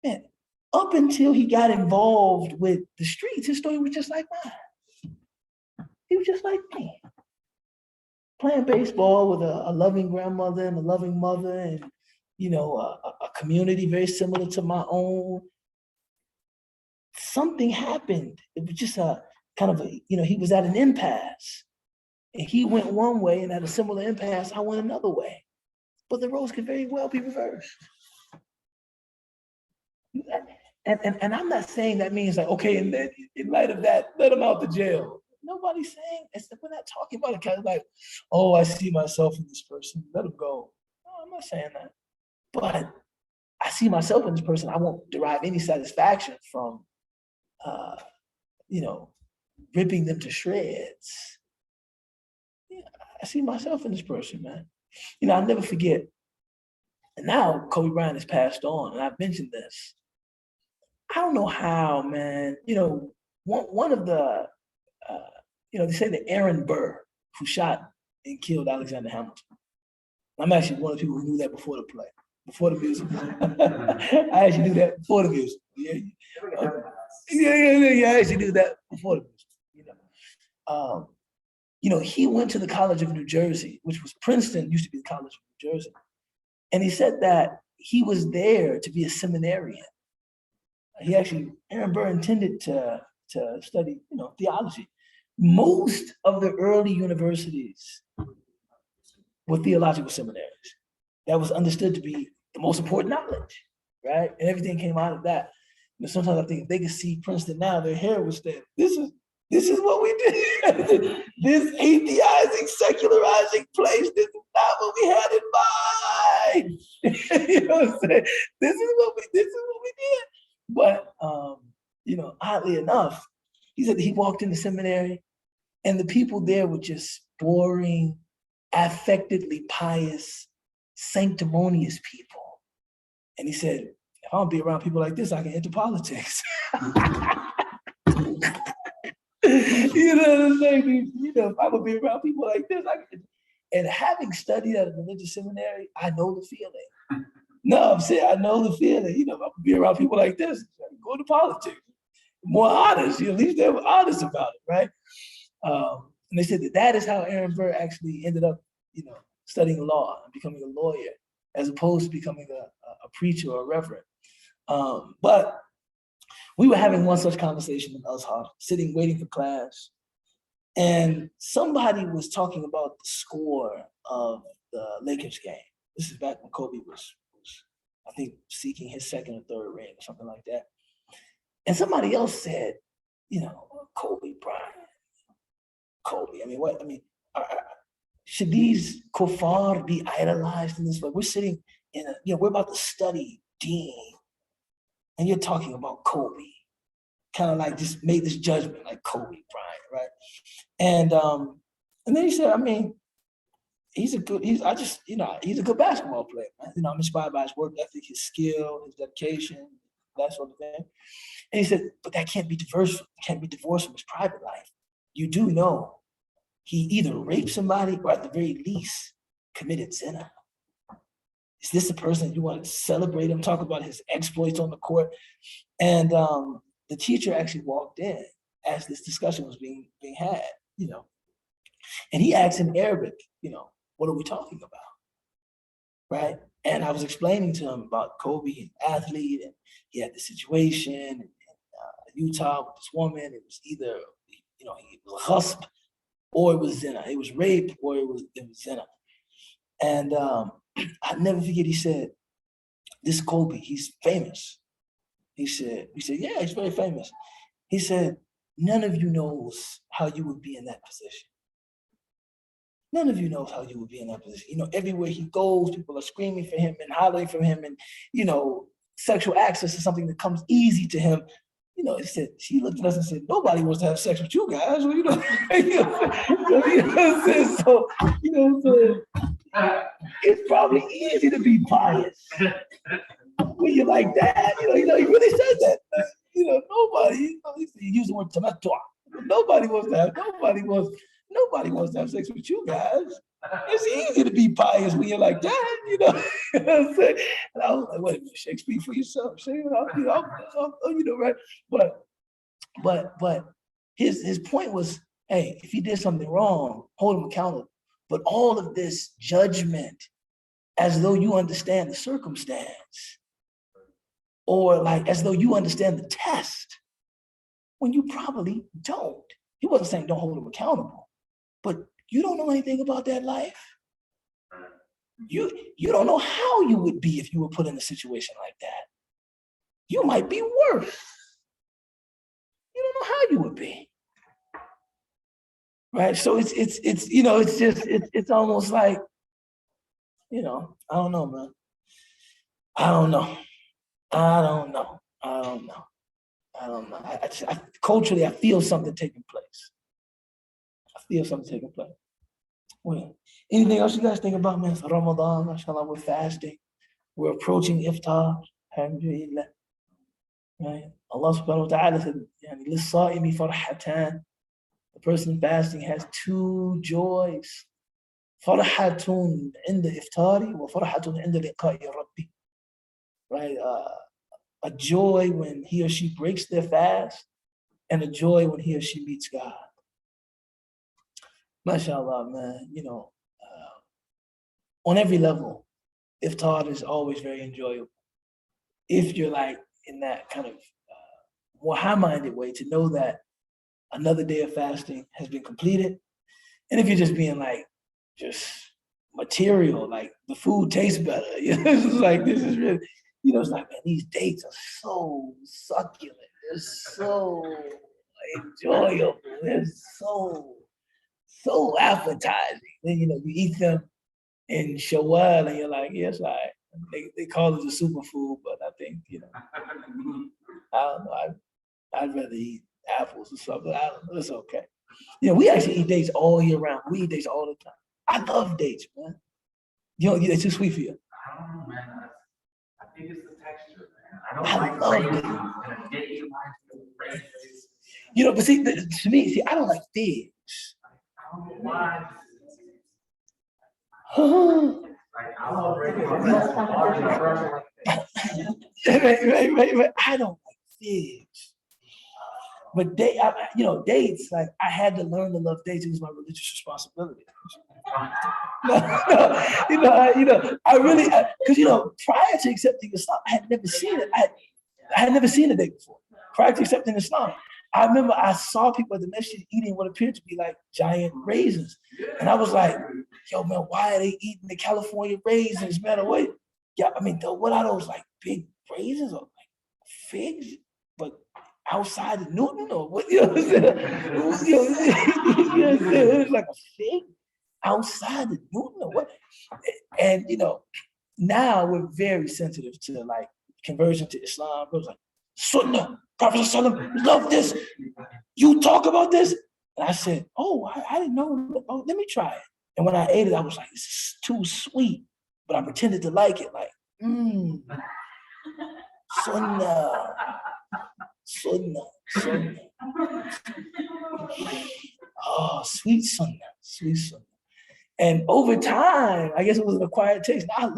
man, up until he got involved with the streets, his story was just like mine. He was just like me, playing baseball with a loving grandmother and a loving mother, and a community very similar to my own. Something happened. It was just a kind of he was at an impasse. And he went one way, and at a similar impasse, I went another way. But the roles could very well be reversed. And I'm not saying that means like, okay, in light of that, let him out the jail. Nobody's saying, we're not talking about it kind of like, oh, I see myself in this person, let him go. No, I'm not saying that. But I see myself in this person, I won't derive any satisfaction from, ripping them to shreds. Yeah, I see myself in this person, man. I'll never forget. And now Kobe Bryant has passed on, and I've mentioned this. I don't know how, man. One of the, they say that Aaron Burr, who shot and killed Alexander Hamilton. I'm actually one of the people who knew that before the play, before the music. I actually knew that before the music. Yeah, I actually knew that before the music. He went to the College of New Jersey, which was Princeton, used to be the College of New Jersey. And he said that he was there to be a seminarian. Aaron Burr intended to study, theology. Most of the early universities were theological seminaries. That was understood to be the most important knowledge, right? And everything came out of that. You know, sometimes I think if they could see Princeton now, their hair would stand. This is what we did. This atheizing, secularizing place. This is not what we had in mind. You know what I'm saying? This is what we did. But you know, oddly enough, he said that he walked into seminary and the people there were just boring, affectedly pious, sanctimonious people. And he said, if I don't be around people like this, I can enter politics. You know what I'm saying? You know, if I would be around people like this, I can. And having studied at a religious seminary, I know the feeling. No, I'm saying I know the feeling. You know, if I would be around people like this, go to politics. More honest, at least they were honest about it, right? And they said that is how Aaron Burr actually ended up, you know, studying law and becoming a lawyer, as opposed to becoming a preacher or a reverend. But we were having one such conversation in Azhar, sitting waiting for class, and somebody was talking about the score of the Lakers game. This is back when Kobe was I think, seeking his second or third ring or something like that. And somebody else said, you know, Kobe Bryant, Kobe. I mean, what? I mean, should these kuffar be idolized in this way? We're sitting in a, you know, we're about to study Dean, and you're talking about Kobe. Kind of like just made this judgment like Kobe Bryant, right? And then he said, I mean, he's a good basketball player, man. You know, I'm inspired by his work ethic, his skill, his dedication, that sort of thing. And he said, but that can't be divorced from his private life. You do know he either raped somebody or at the very least committed zina. Is this the person you want to celebrate him, talk about his exploits on the court? And the teacher actually walked in as this discussion was being had, you know, and he asked in Arabic, you know, what are we talking about? Right? And I was explaining to him about Kobe, an athlete, and he had the situation in Utah with this woman. It was either, you know, it was a husp or it was zina. It was rape or it was zina. And I'll never forget, he said, this Kobe, he's famous. He said, yeah, he's very famous. He said, none of you knows how you would be in that position. None of you knows how you would be in that position. You know, everywhere he goes, people are screaming for him and hollering for him, and, you know, sexual access is something that comes easy to him. You know, he said, she looked at us and said, nobody wants to have sex with you guys. Well, you know, you know what I'm saying? So, you know what I'm saying? It's probably easy to be pious when you're like that. You know, he really said that. You know, nobody, you know, he used the word tamattu'. Nobody wants to have sex with you guys. It's easy to be pious when you're like that, you know. You know what I'm saying? And I was like, wait a minute, Shakespeare for yourself. You know, right? But his point was, hey, if he did something wrong, hold him accountable. But all of this judgment, as though you understand the circumstance, or like as though you understand the test, when you probably don't. He wasn't saying don't hold him accountable, but you don't know anything about that life. You don't know how you would be if you were put in a situation like that. You might be worse. You don't know how you would be. Right? So it's you know, it's almost like, you know, I don't know, man. I don't know. Culturally, I feel something taking place. Well, anything else you guys think about, man? For Ramadan, mashallah, we're fasting. We're approaching iftar. Alhamdulillah. Right? Allah subhanahu wa ta'ala said, لِلصَّائِمِ فَرْحَتَانِ. The person fasting has two joys. فَرْحَةٌ عِنْدَ إِفْطَارِ وَفَرْحَةٌ عِنْدَ لِقَاءِ رَبِّ. Right? A joy when he or she breaks their fast, and a joy when he or she meets God. MashaAllah, man, you know, on every level, iftar is always very enjoyable. If you're like in that kind of more high-minded way, to know that another day of fasting has been completed. And if you're just being like, just material, like the food tastes better. You know, it's just like this is really, it's like, man, these dates are so succulent. They're so enjoyable. They're so appetizing. Then you eat them in Shawwal, and you're like, yes, they call it a superfood, but I think I don't know. I'd rather eat apples or something. I don't know. It's okay. We actually eat dates all year round. We eat dates all the time. I love dates, man. You don't get it too sweet for you. I don't know, man. I think it's the texture, man. I I don't love like it. raisins, and a date reminds me of raisins. But see, to me, I don't like figs. I don't know why. right, Like, I love raisins. right. I don't like figs. But dates, like I had to learn to love dates. It was my religious responsibility. I really, because prior to accepting Islam, I had never seen it. I had never seen a date before. Prior to accepting Islam, I remember I saw people at the masjid eating what appeared to be like giant raisins, and I was like, "Yo, man, why are they eating the California raisins, man? What? Yeah, I mean, what are those like big raisins or like figs, but outside of Newton or what?" You know what I'm saying? It was like a fig outside of Newton or what? And now we're very sensitive to like conversion to Islam. It was like Sunnah, Prophet ﷺ, love this. You talk about this, and I said, "Oh, I didn't know. Oh, let me try it." And when I ate it, I was like, "This is too sweet," but I pretended to like it. Like, Sunnah, Sunnah. Oh, sweet Sunnah. And over time, I guess it was an acquired taste. I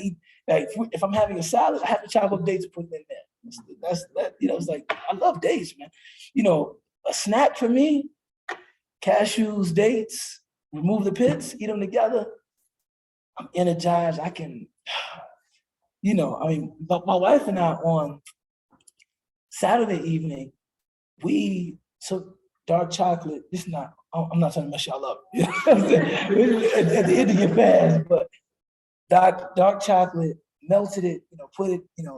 eat, like, if I'm having a salad, I have to chop up dates and put them in there. That's it's like, I love dates, man. A snack for me, cashews, dates, remove the pits, eat them together. I'm energized. I can, but my wife and I on Saturday evening, we took dark chocolate. I'm not trying to mess y'all up. You know what I'm saying? At the end of your fast, but dark chocolate, melted it, put it, in the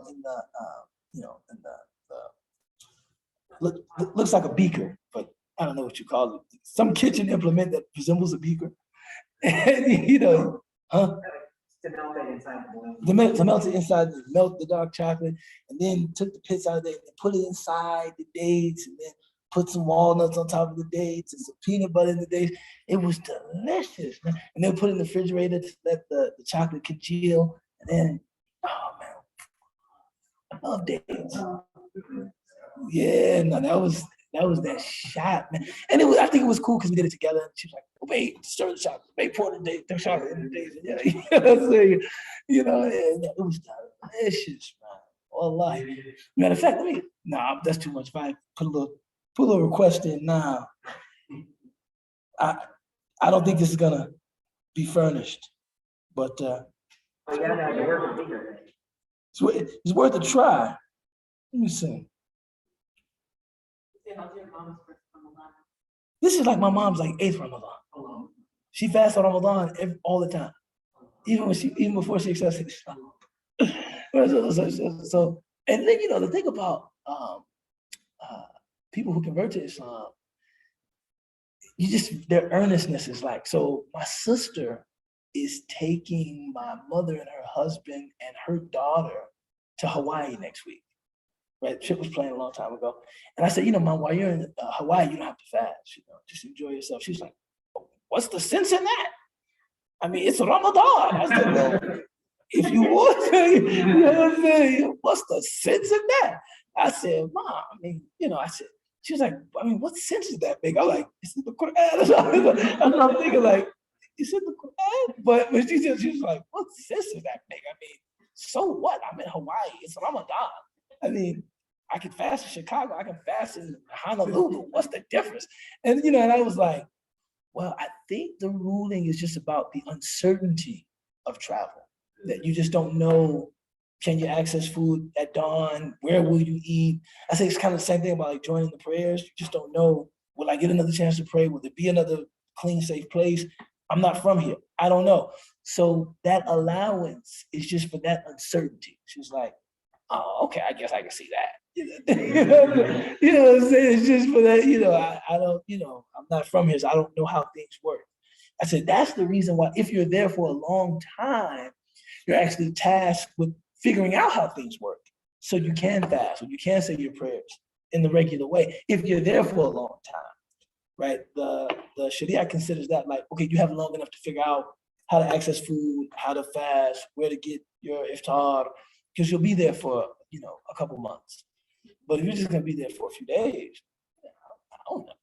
looks like a beaker, but I don't know what you call it. Some kitchen implement that resembles a beaker. And To melt it inside the bowl. to melt it inside, melt the dark chocolate, and then took the pits out of there and put it inside the dates, and then put some walnuts on top of the dates and some peanut butter in the dates. It was delicious, man. And then put it in the refrigerator to let the chocolate congeal. And then, oh man, I love dates. Yeah, no, that was that shot, man. And I think it was cool because we did it together. And she was like, "Oh, wait, stir the chocolate, wait, pour the chocolate in the dates." Yeah, and it was delicious, man. All life. Matter of fact, that's too much. If I put a little request in now, I don't think this is gonna be furnished, but it's worth a try. Let me see. This is like my mom's like 8th Ramadan. She fasts on Ramadan all the time, even before she accepts Islam. So, and then the thing about people who convert to Islam, their earnestness is like, so my sister is taking my mother and her husband and her daughter to Hawaii next week. Right, Chip was playing a long time ago, and I said, Mom, while you're in Hawaii, you don't have to fast. Just enjoy yourself. She was like, "What's the sense in that? I mean, it's Ramadan." I said, "Well, if you want, you know what I'm saying? What's the sense in that?" I said, "Mom, I mean, I said." She was like, "I mean, what sense is that big?" I'm like, "It's in the Quran." That's what I'm thinking, like, it's in the Quran. But she was like, "What sense is that big? I mean, so what? I'm in Hawaii. It's Ramadan. I mean, I can fast in Chicago. I can fast in Honolulu. What's the difference?" And and I was like, well, I think the ruling is just about the uncertainty of travel, that you just don't know. Can you access food at dawn? Where will you eat? I say it's kind of the same thing about like joining the prayers. You just don't know. Will I get another chance to pray? Will there be another clean, safe place? I'm not from here. I don't know. So that allowance is just for that uncertainty. She was like, oh, okay, I guess I can see that. You know what I'm saying? It's just for that, I don't, I'm not from here, so I don't know how things work. I said, that's the reason why if you're there for a long time, you're actually tasked with figuring out how things work. So you can fast, or you can say your prayers in the regular way if you're there for a long time, right? The Sharia considers that like, okay, you have long enough to figure out how to access food, how to fast, where to get your iftar, because you'll be there for, a couple months. But if you're just gonna be there for a few days, I don't know.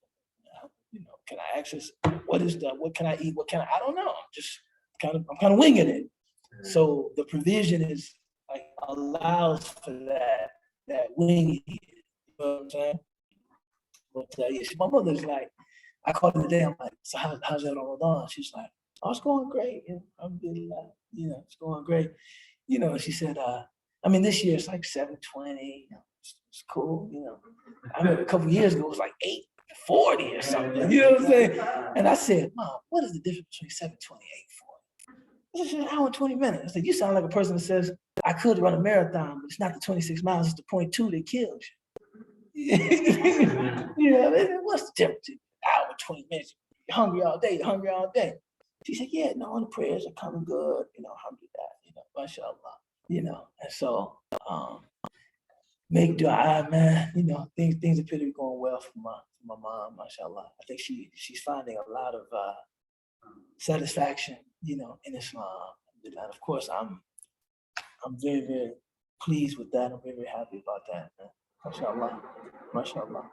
Can I access what can I eat? What can I don't know. I'm kind of winging it. So the provision is like allows for that winging. You know what I'm saying? But yeah, my mother's like, I called her today. I'm like, so how's that Ramadan? She's like, oh, it's going great. I'm doing it's going great. She said, this year it's like 720. It's cool. I remember a couple years ago it was like 840 or something. You know what I'm saying? And I said, Mom, what is the difference between 720 and 840? She said, an hour and 20 minutes. I said, you sound like a person that says, I could run a marathon, but it's not the 26 miles, it's the 0.2 that kills you. What's the difference? Hour, 20 minutes. You're hungry all day. She said, yeah, no, the prayers are coming good. Alhamdulillah, mashallah. And so make dua, man. Things appear to be going well for my mom, mashallah. I think she's finding a lot of satisfaction, in Islam. And of course, I'm very, very pleased with that. I'm very, very happy about that, man. Mashallah. Mashallah.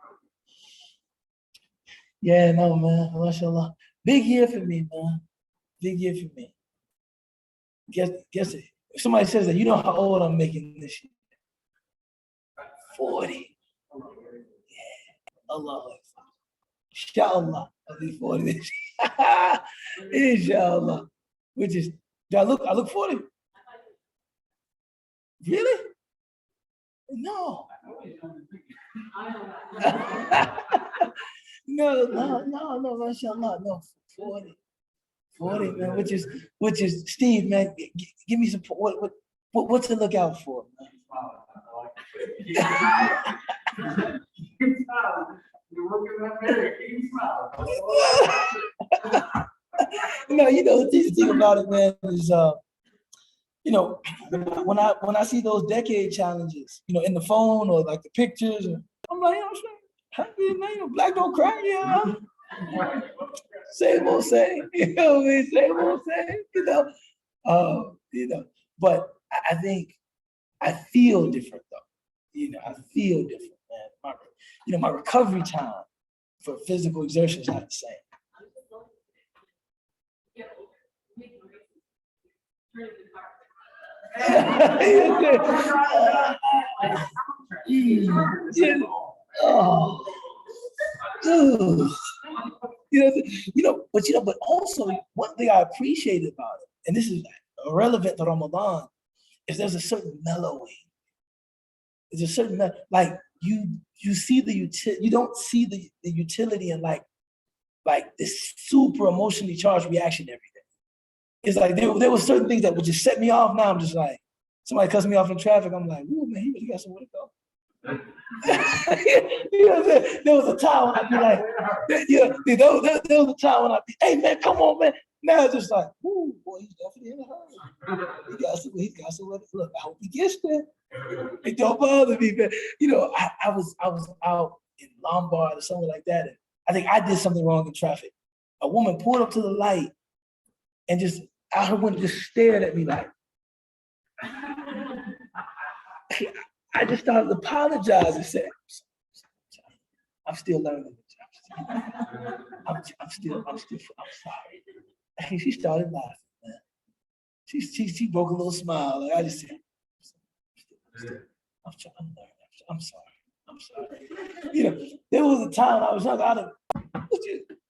Yeah, no, man. Mashallah. Big year for me, man. Big year for me. Guess it. If somebody says that, you know how old I'm making this year? 40. Yeah. Allah. Inshallah. I'll be 40 this year. Inshallah. Which is, do I look 40? Really? No. No, mashallah, no, 40, man, which is Steve, man, give me some, what's to look out for, man? You're working that marriage, keep smiling. The thing about it, man, is, when I see those decade challenges, in the phone or like the pictures, I'm like, happy, man, black don't cry, same old same, same old same, but I think I feel different though, I feel different, man. My recovery time for physical exertion is not the same. But also one thing I appreciate about it, and this is relevant to Ramadan, is there's a certain mellowing. There's a certain like you see you don't see the utility in like this super emotionally charged reaction every day. It's like there were certain things that would just set me off. Now I'm just like, somebody cuts me off in traffic. I'm like, ooh, man, he really got somewhere to go. There was a time when I'd be like, there was a time when I'd be, hey, man, come on, man. Now it's just like, ooh, boy, he's definitely in a hurry. He got somewhere to look. I hope he gets there. It don't bother me, man. I was out in Lombard or something like that, and I think I did something wrong in traffic. A woman pulled up to the light and just out her window just stared at me like. I just started to apologize and said, I'm still learning. I'm sorry. And she started laughing, man. She broke a little smile. Like I just said, I'm sorry. There was a time I was young,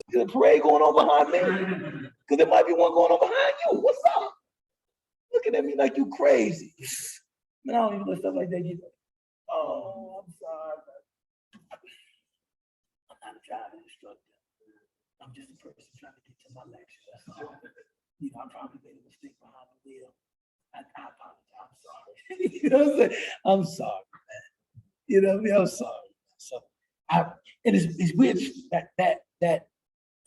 there's a parade going on behind me. Because there might be one going on behind you. What's up? Looking at me like you crazy. Man, I don't even let stuff like that get. Oh, I'm sorry. I'm not a driving instructor. I'm just a person trying to get to my lecture. That's all. You know, I probably made a mistake behind the wheel. I apologize. I'm sorry. You know what I'm saying? I'm sorry, man. You know what I mean? I'm sorry. So and it's weird that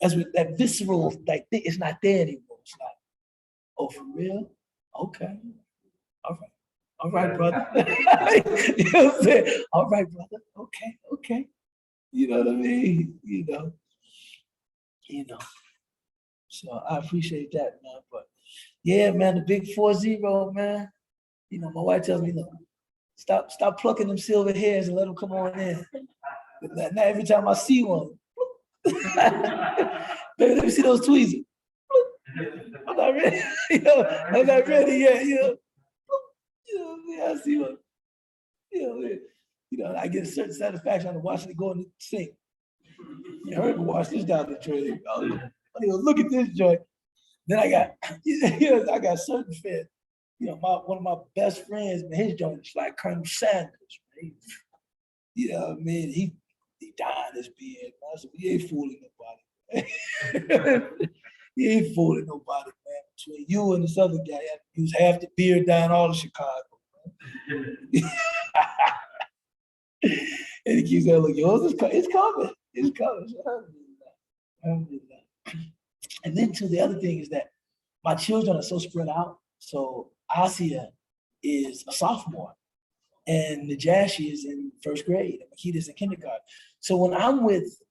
as with that visceral like thing, it's not there anymore. It's like, oh, for real? Okay. All right. All right, brother. You know what I'm saying? All right, brother. Okay, okay. You know what I mean? You know. So I appreciate that, man. But yeah, man, the big 40, man. You know, my wife tells me, look, stop plucking them silver hairs and let them come on in. But now every time I see one, baby, let me see those tweezers. I'm not ready. I'm not ready yet. Yeah, I see one. I get a certain satisfaction out of watching it go in the sink. You heard me wash this down the drain. I look at this joint. Then I got, I got certain fit. One of my best friends, man, his joint is like Colonel Sanders. Man. You know what I mean? He dyed his beard. Man. So he ain't fooling nobody. He ain't fooling nobody, man. Between you and this other guy, he was half the beard down all of Chicago. And he keeps saying, look, yours is it's coming. It's coming. And then too, the other thing is that my children are so spread out. So Asia is a sophomore and Najashi is in first grade and Makita's in kindergarten. So when I'm with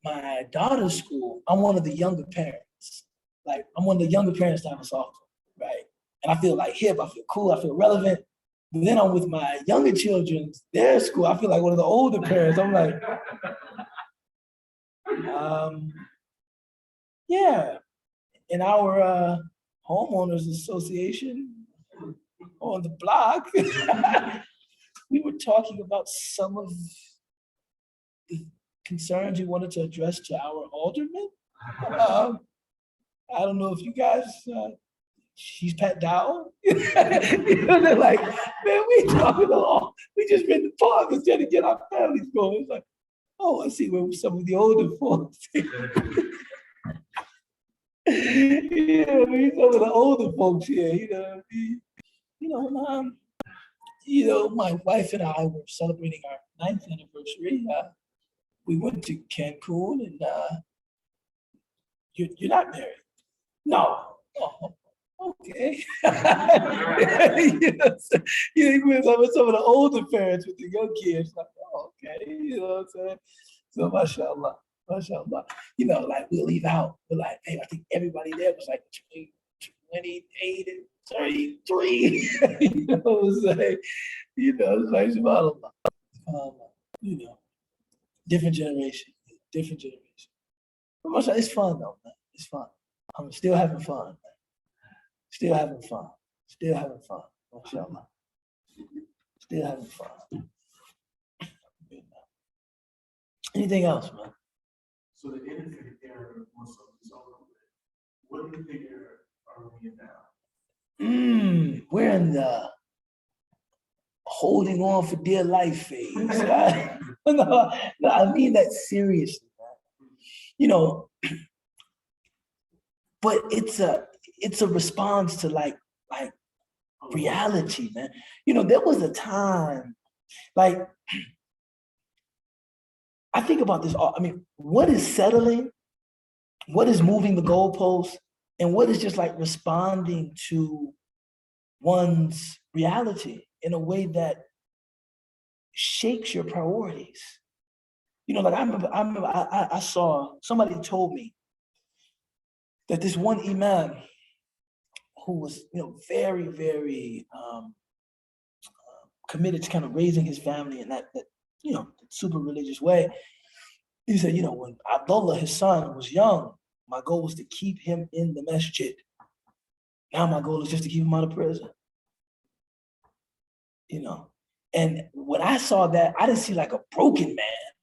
my daughter's school, I'm one of the younger parents. Like I'm one of the younger parents to have a sophomore, right? And I feel like hip, I feel cool, I feel relevant. But then I'm with my younger children, their school, I feel like one of the older parents. I'm like, yeah. In our homeowners association on the block, we were talking about some of the concerns we wanted to address to our aldermen. I don't know if you guys, she's Pat Dow. They're like, man, we talking along. We just been to the park instead of get our families going. It's like, oh, I see where some of the older folks. Some of the older folks here, my wife and I were celebrating our 9th anniversary. We went to Cancun and you're not married? No. Oh, okay. Some of the older parents with the young kids, like, oh, okay, you know what I'm saying? So mashallah. Like we'll leave out, but like, hey, I think everybody there was like between 28 and 33. You know what I'm saying? It's like subhanallah. Different generation. But mashallah, it's fun though, man. It's fun. I'm still having fun, man. Still having fun. Mashallah. Still having fun. Anything else, man? So the innocent era of Muslims is over with. What do you think are we in now? We're in the holding on for dear life phase. No, I mean that seriously, man. But it's a response to like reality, man. There was a time, like, I think about this. I mean, what is settling? What is moving the goalposts? And what is just like responding to one's reality in a way that shakes your priorities? Like I remember I saw, somebody told me that this one imam who was, very, very committed to kind of raising his family in that super religious way. He said, when Abdullah, his son, was young, my goal was to keep him in the masjid. Now my goal is just to keep him out of prison. And when I saw that, I didn't see like a broken man.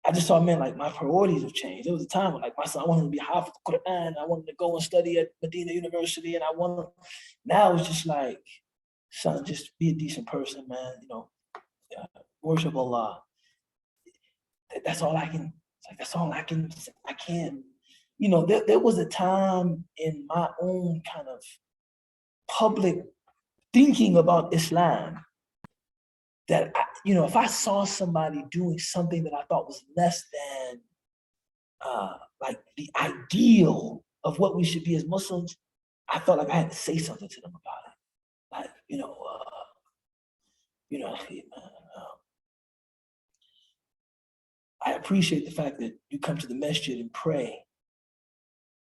I just saw, man, like my priorities have changed. There was a time when like my son, I wanted him to be Hafiz Quran, I wanted to go and study at Medina University, and now it's just like, son, just be a decent person, man, worship Allah. That's all I can, I can't you know, there was a time in my own kind of public thinking about Islam that, you know, if I saw somebody doing something that I thought was less than like the ideal of what we should be as Muslims, I felt like I had to say something to them about it. Like, I appreciate the fact that you come to the masjid and pray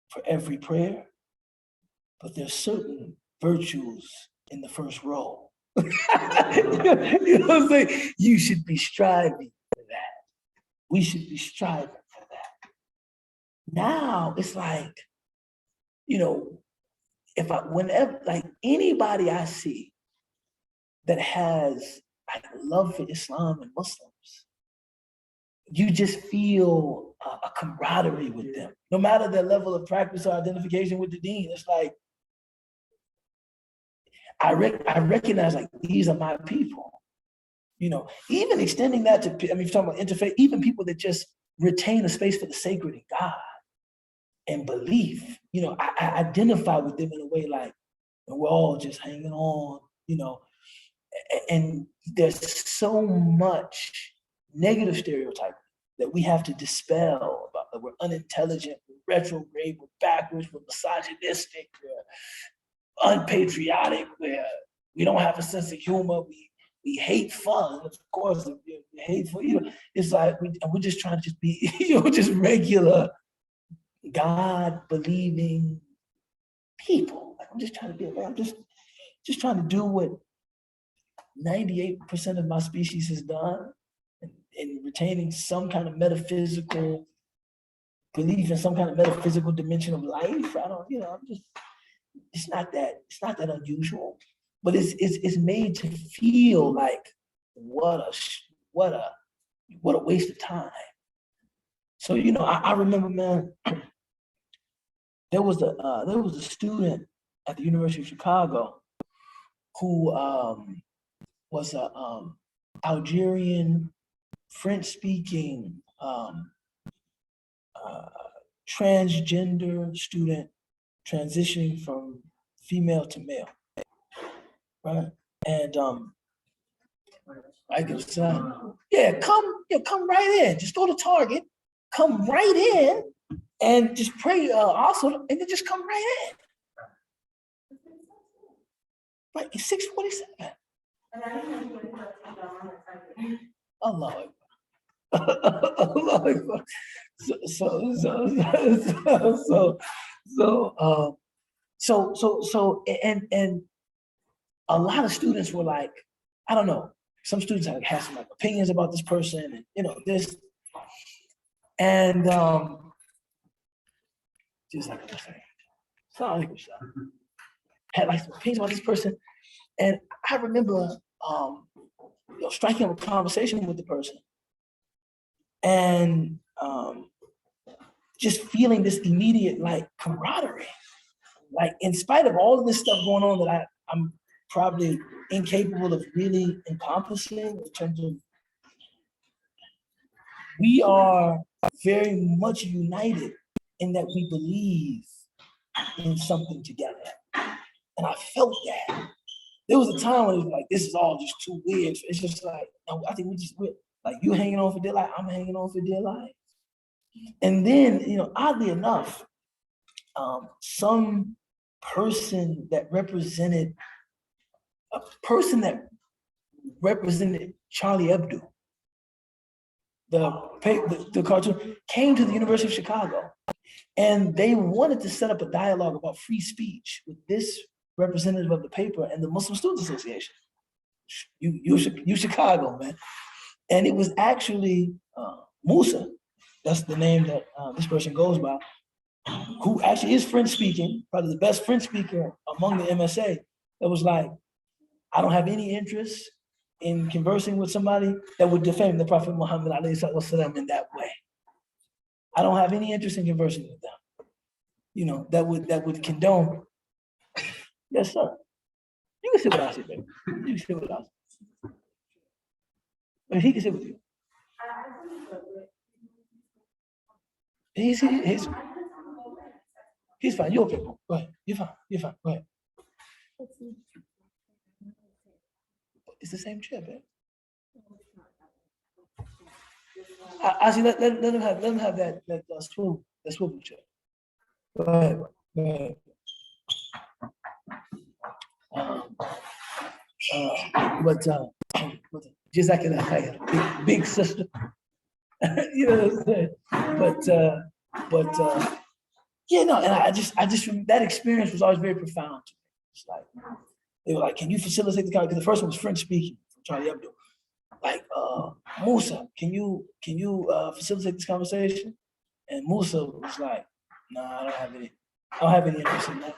for every prayer, but there's certain virtues in the first row. You know what I'm saying? You should be striving for that. We should be striving for that. Now it's like, you know, whenever, like anybody I see that has like love for Islam and Muslims, you just feel a camaraderie with them, no matter their level of practice or identification with the deen. It's like, I recognize like these are my people, you know, even extending that to, I mean, if you're talking about interfaith, even people that just retain a space for the sacred in God and belief, you know, I identify with them in a way like, and we're all just hanging on, you know, and there's so much negative stereotyping that we have to dispel about that we're unintelligent, we're retrograde, we're backwards, we're misogynistic, we're unpatriotic, we don't have a sense of humor, we hate fun, of course, we hate fun, you know, it's like we're just trying to just be, you know, just regular God believing people. Like, I'm just trying to be, I'm just trying to do what 98% of my species has done, in retaining some kind of metaphysical belief in some kind of metaphysical dimension of life. I don't, you know, I'm just, it's not that unusual, but it's made to feel like what a waste of time. So, you know, I remember, man, there was a student at the University of Chicago who was a Algerian French-speaking transgender student transitioning from female to male, right? And I can say, come right in. Just go to Target, come right in, and just pray also, and then just come right in. Right, it's 6:47. Allah. Allah. So, and a lot of students were like, I don't know, some students had some like opinions about this person and, you know, this, and just like I was saying, had like some opinions about this person, and I remember you know, striking up a conversation with the person, and just feeling this immediate like camaraderie, like in spite of all of this stuff going on that I'm probably incapable of really encompassing in terms of, we are very much united in that we believe in something together. And I felt that. There was a time when it was like, this is all just too weird. It's just like, no, I think we're like, you hanging on for dear life, I'm hanging on for dear life. And then, you know, oddly enough, some person that represented Charlie Hebdo, the cartoon, came to the University of Chicago, and they wanted to set up a dialogue about free speech with this representative of the paper and the Muslim Students Association. You Chicago, man. And it was actually Musa, that's the name that this person goes by, who actually is French speaking, probably the best French speaker among the MSA, that was like, I don't have any interest in conversing with somebody that would defame the Prophet Muhammad ﷺ in that way. I don't have any interest in conversing with them. You know, that would condone. Yes, sir. You can sit with us, baby. You can sit with us. But he can sit with you. He's fine. You're okay, bro. Go ahead. You're fine. You're fine. Go ahead. It's the same chair, man. I see. Let him have that swivel chair. Go ahead. Go ahead. But just like a big sister, you know what I'm saying? But yeah, no, and I just that experience was always very profound to me. It's like they were like, "Can you facilitate the conversation?" Because the first one was French speaking from Charlie Hebdo. Like, Musa, can you facilitate this conversation? And Musa was like, "Nah, I don't have any interest in that."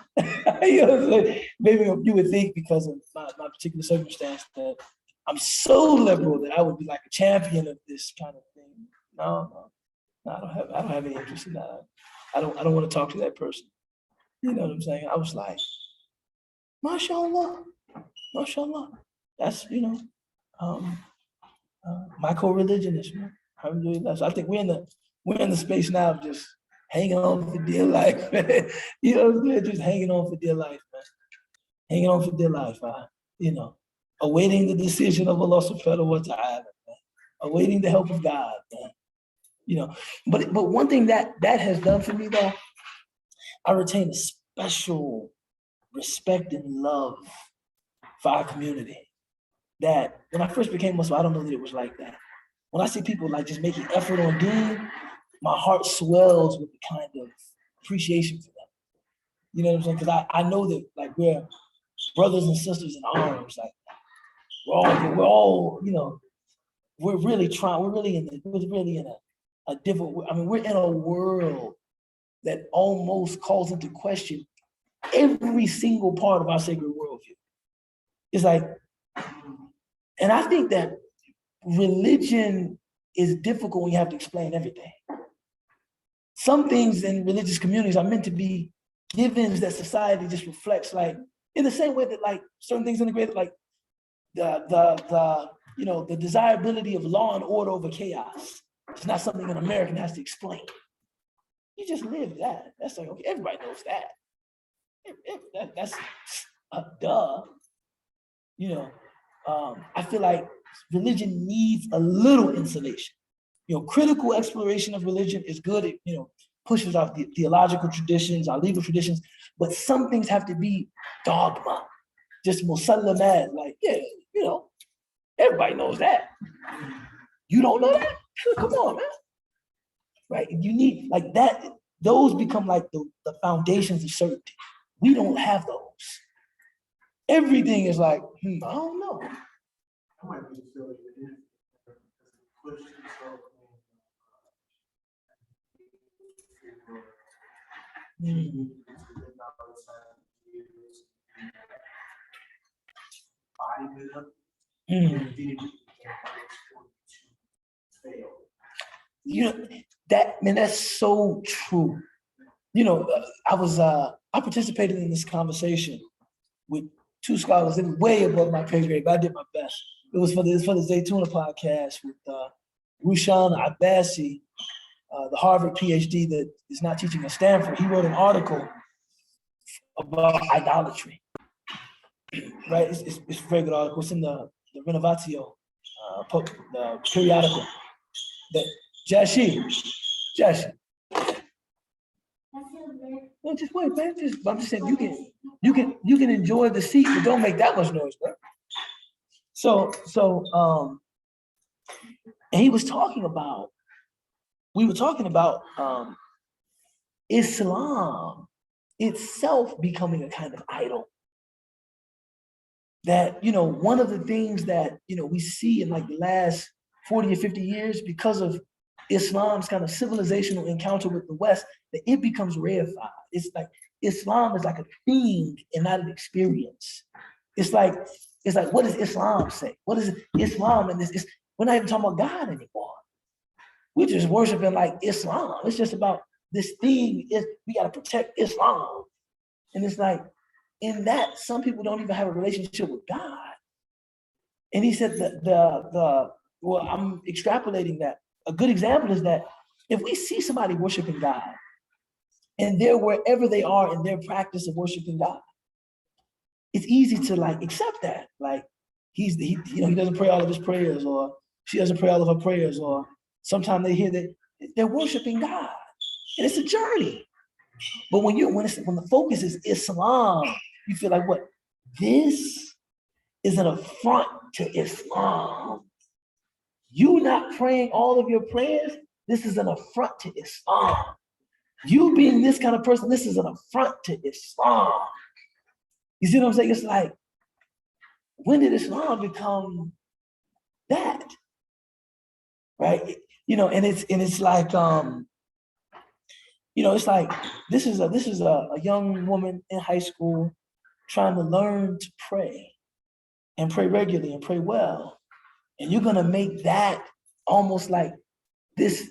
You know what I'm saying? Maybe you would think because of my particular circumstance that I'm so liberal that I would be like a champion of this kind of thing. No, I don't have any interest in that. I don't want to talk to that person. You know what I'm saying? I was like, mashallah, mashallah. That's my co-religionist, man. Alhamdulillah. So I think we're in the space now of just hanging on for dear life. You know what I'm saying? Just hanging on for dear life, man. Hanging on for dear life. Awaiting the decision of Allah subhanahu wa ta'ala, man. Awaiting the help of God, man. But one thing that has done for me though, I retain a special respect and love for our community. That when I first became Muslim, I don't know that it was like that. When I see people like just making effort on deen, my heart swells with the kind of appreciation for them. You know what I'm saying? Because I know that like we're brothers and sisters in arms. Like we're all we're really in a different. I mean, we're in a world that almost calls into question every single part of our sacred worldview. It's like, and I think that religion is difficult when you have to explain everything. Some things in religious communities are meant to be givens that society just reflects, like in the same way that like certain things integrated, like the desirability of law and order over chaos. It's not something an American has to explain. You just live that. That's like, okay, everybody knows that. That's a duh. I feel like religion needs a little insulation. Critical exploration of religion is good. It, pushes out the theological traditions, our legal traditions, but some things have to be dogma, just musallamat. Like, yeah, everybody knows that. You don't know that? Come on, man. Right? You need like that. Those become like the foundations of certainty. We don't have those. Everything is like, I don't know. I might be silly, but it is because it pushes yourself That's so true. I participated in this conversation with two scholars. It was way above my pay grade, but I did my best. It was for the Zaytuna podcast with Rushan Abbasi, the Harvard PhD that is not teaching at Stanford. He wrote an article about idolatry. Right? It's a very good article. It's in the Renovatio, the periodical. That Jashi. No, just wait, man. I'm just saying you can enjoy the seat, but don't make that much noise, bro. And we were talking about Islam itself becoming a kind of idol. That, one of the things that, we see in like the last 40 or 50 years because of Islam's kind of civilizational encounter with the West, that it becomes reified. It's like Islam is like a thing and not an experience. It's like, what does Islam say? What is Islam in this? We're not even talking about God anymore. We're just worshiping like Islam. It's just about this thing. We got to protect Islam. And it's like, in that, some people don't even have a relationship with God. And he said well, I'm extrapolating that. A good example is that if we see somebody worshiping God, and they're wherever they are in their practice of worshiping God. It's easy to like accept that. Like he doesn't pray all of his prayers, or she doesn't pray all of her prayers, or sometimes they hear that they're worshiping God. And it's a journey. But when the focus is Islam, you feel like what? This is an affront to Islam. You not praying all of your prayers, this is an affront to Islam. You being this kind of person, this is an affront to Islam. You see what I'm saying? It's like, when did Islam become that? Right? And it's like, it's like this is a young woman in high school trying to learn to pray and pray regularly and pray well. And you're gonna make that almost like this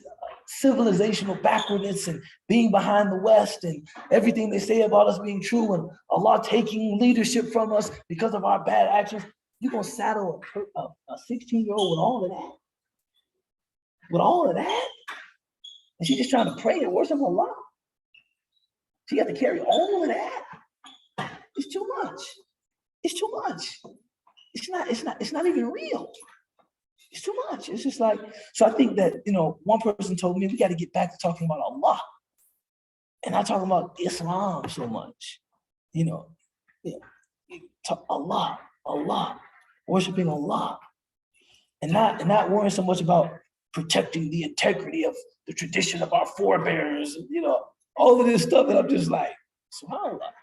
civilizational backwardness and being behind the West and everything they say about us being true and Allah taking leadership from us because of our bad actions. You're gonna saddle a 16-year-old with all of that? With all of that? And she's just trying to pray and worship Allah. She got to carry all of that. It's too much. It's too much. It's not even real. It's too much. It's just like, so I think that, one person told me we got to get back to talking about Allah and not talking about Islam so much. Talk Allah, worshiping Allah, and not worrying so much about protecting the integrity of the tradition of our forebears, all of this stuff that I'm just like, subhanAllah.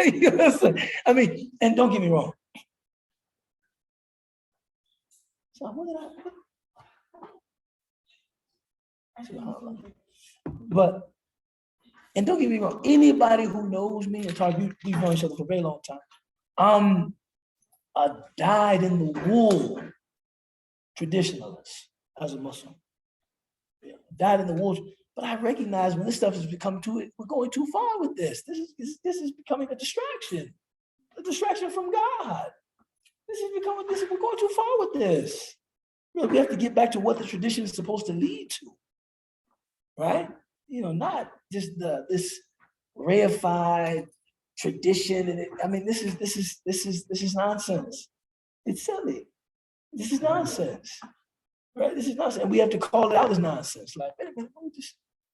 You know what I'm saying? I mean, and don't get me wrong. So what did subhanAllah. But, and don't get me wrong, anybody who knows me and we've known each other for a very long time. I'm a dyed in the wool traditionalist as a Muslim. Yeah, dyed in the wool. But I recognize when this stuff has become we're going too far with this. This is becoming a distraction from God. We're going too far with this. We have to get back to what the tradition is supposed to lead to, right? Not just this reified tradition. And this is nonsense. It's silly. This is nonsense, right? This is nonsense. And we have to call it out as nonsense. Like, wait a minute,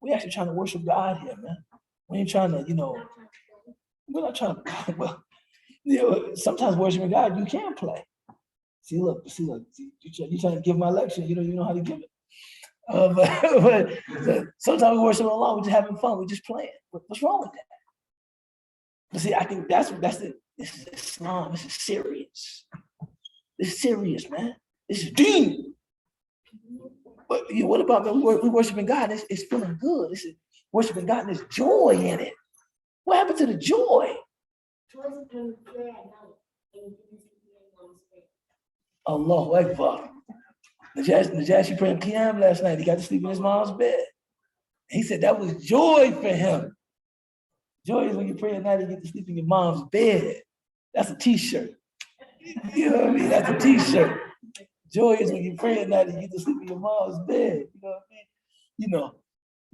we actually trying to worship God here, man. We ain't trying to, we're not trying to, well, sometimes worshiping God, you can play. See, look, you trying to give my lecture, you don't even know how to give it. But sometimes we worship Allah, we're just having fun, we're just playing. What's wrong with that? But see, I think that's it. This is Islam, this is serious. This is serious, man. This is deep. But what about, man, we worshiping God, it's feeling good. This is worshiping God and there's joy in it. What happened to the joy? Allahu Akbar. Najashi praying Qiyam last night. He got to sleep in his mom's bed. He said that was joy for him. Joy is when you pray at night and you get to sleep in your mom's bed. That's a t-shirt. You know what I mean? That's a t-shirt. Joy is when you pray at night and you get to sleep in your mom's bed. You know what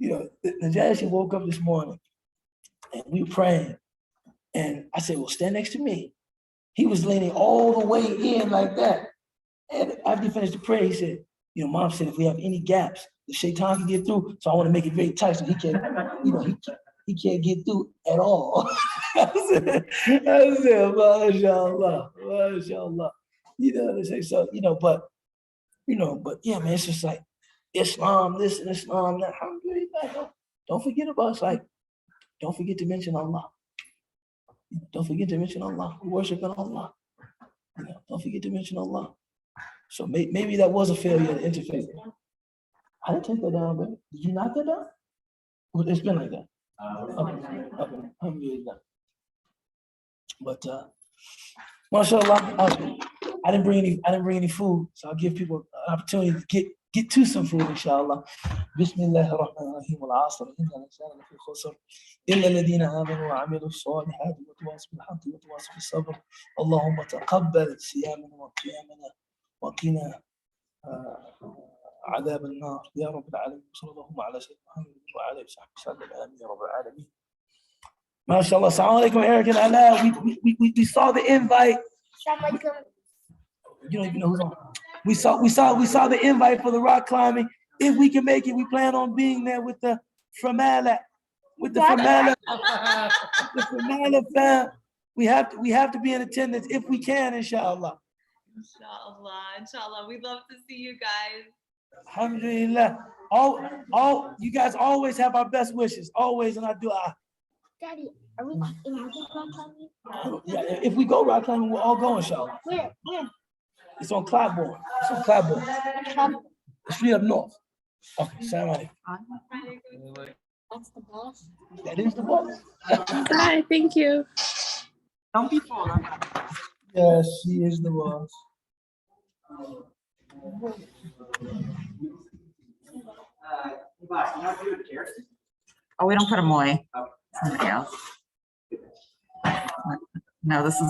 I mean? Najashi woke up this morning and we were praying. And I said, well, stand next to me. He was leaning all the way in like that. And after he finished the prayer, he said, Mom said, if we have any gaps, the shaitan can get through. So I want to make it very tight so he can't, he can't get through at all. I said, mashallah, mashallah. They say so, but yeah, man, it's just like Islam, this and Islam, that. Don't forget about us. Like, don't forget to mention Allah. Don't forget to mention Allah. We worship Allah. Don't forget to mention Allah. So maybe that was a failure to interface. I didn't take that down, baby. Did you knock that down? Well, it's been like that. Okay. Alhamdulillah. But mashallah, I didn't bring any food, so I'll give people an opportunity to get to some food, inshallah. Bismillahir Rahmanir Rahim. Wal 'asr, innal insana lafi khusr illa alladhina amanu wa 'amilus salihati wa tawasaw bil haqqi wa tawasaw bis sabr. Allahumma taqabbal siyamana wa qiyamana wa qina عذاب النار يا رب العالمين. صلى الله على سيدنا محمد وعلى اله وصحبه وسلم. امين يا رب العالمين. MashaAllah. Assalamu alaikum, Eric and Allah. We saw the invite. You don't even know who's on. We saw the invite for the rock climbing. If we can make it, we plan on being there with the Famala, the Famala fam. We have to be in attendance if we can, inshallah. Inshallah. We'd love to see you guys. Alhamdulillah. All you guys always have our best wishes, always in our dua. Daddy, are we in rock climbing? Yeah, if we go rock climbing, we'll all go, inshallah. Where? It's on Clybourne. The street up north. Okay, salam alaikum. That's the boss. That is the boss. Bye, thank you. Don't be fooled. Yes, she is the boss. But, you know, do it, Jared? Oh, we don't put them away. Somebody else. No, this is.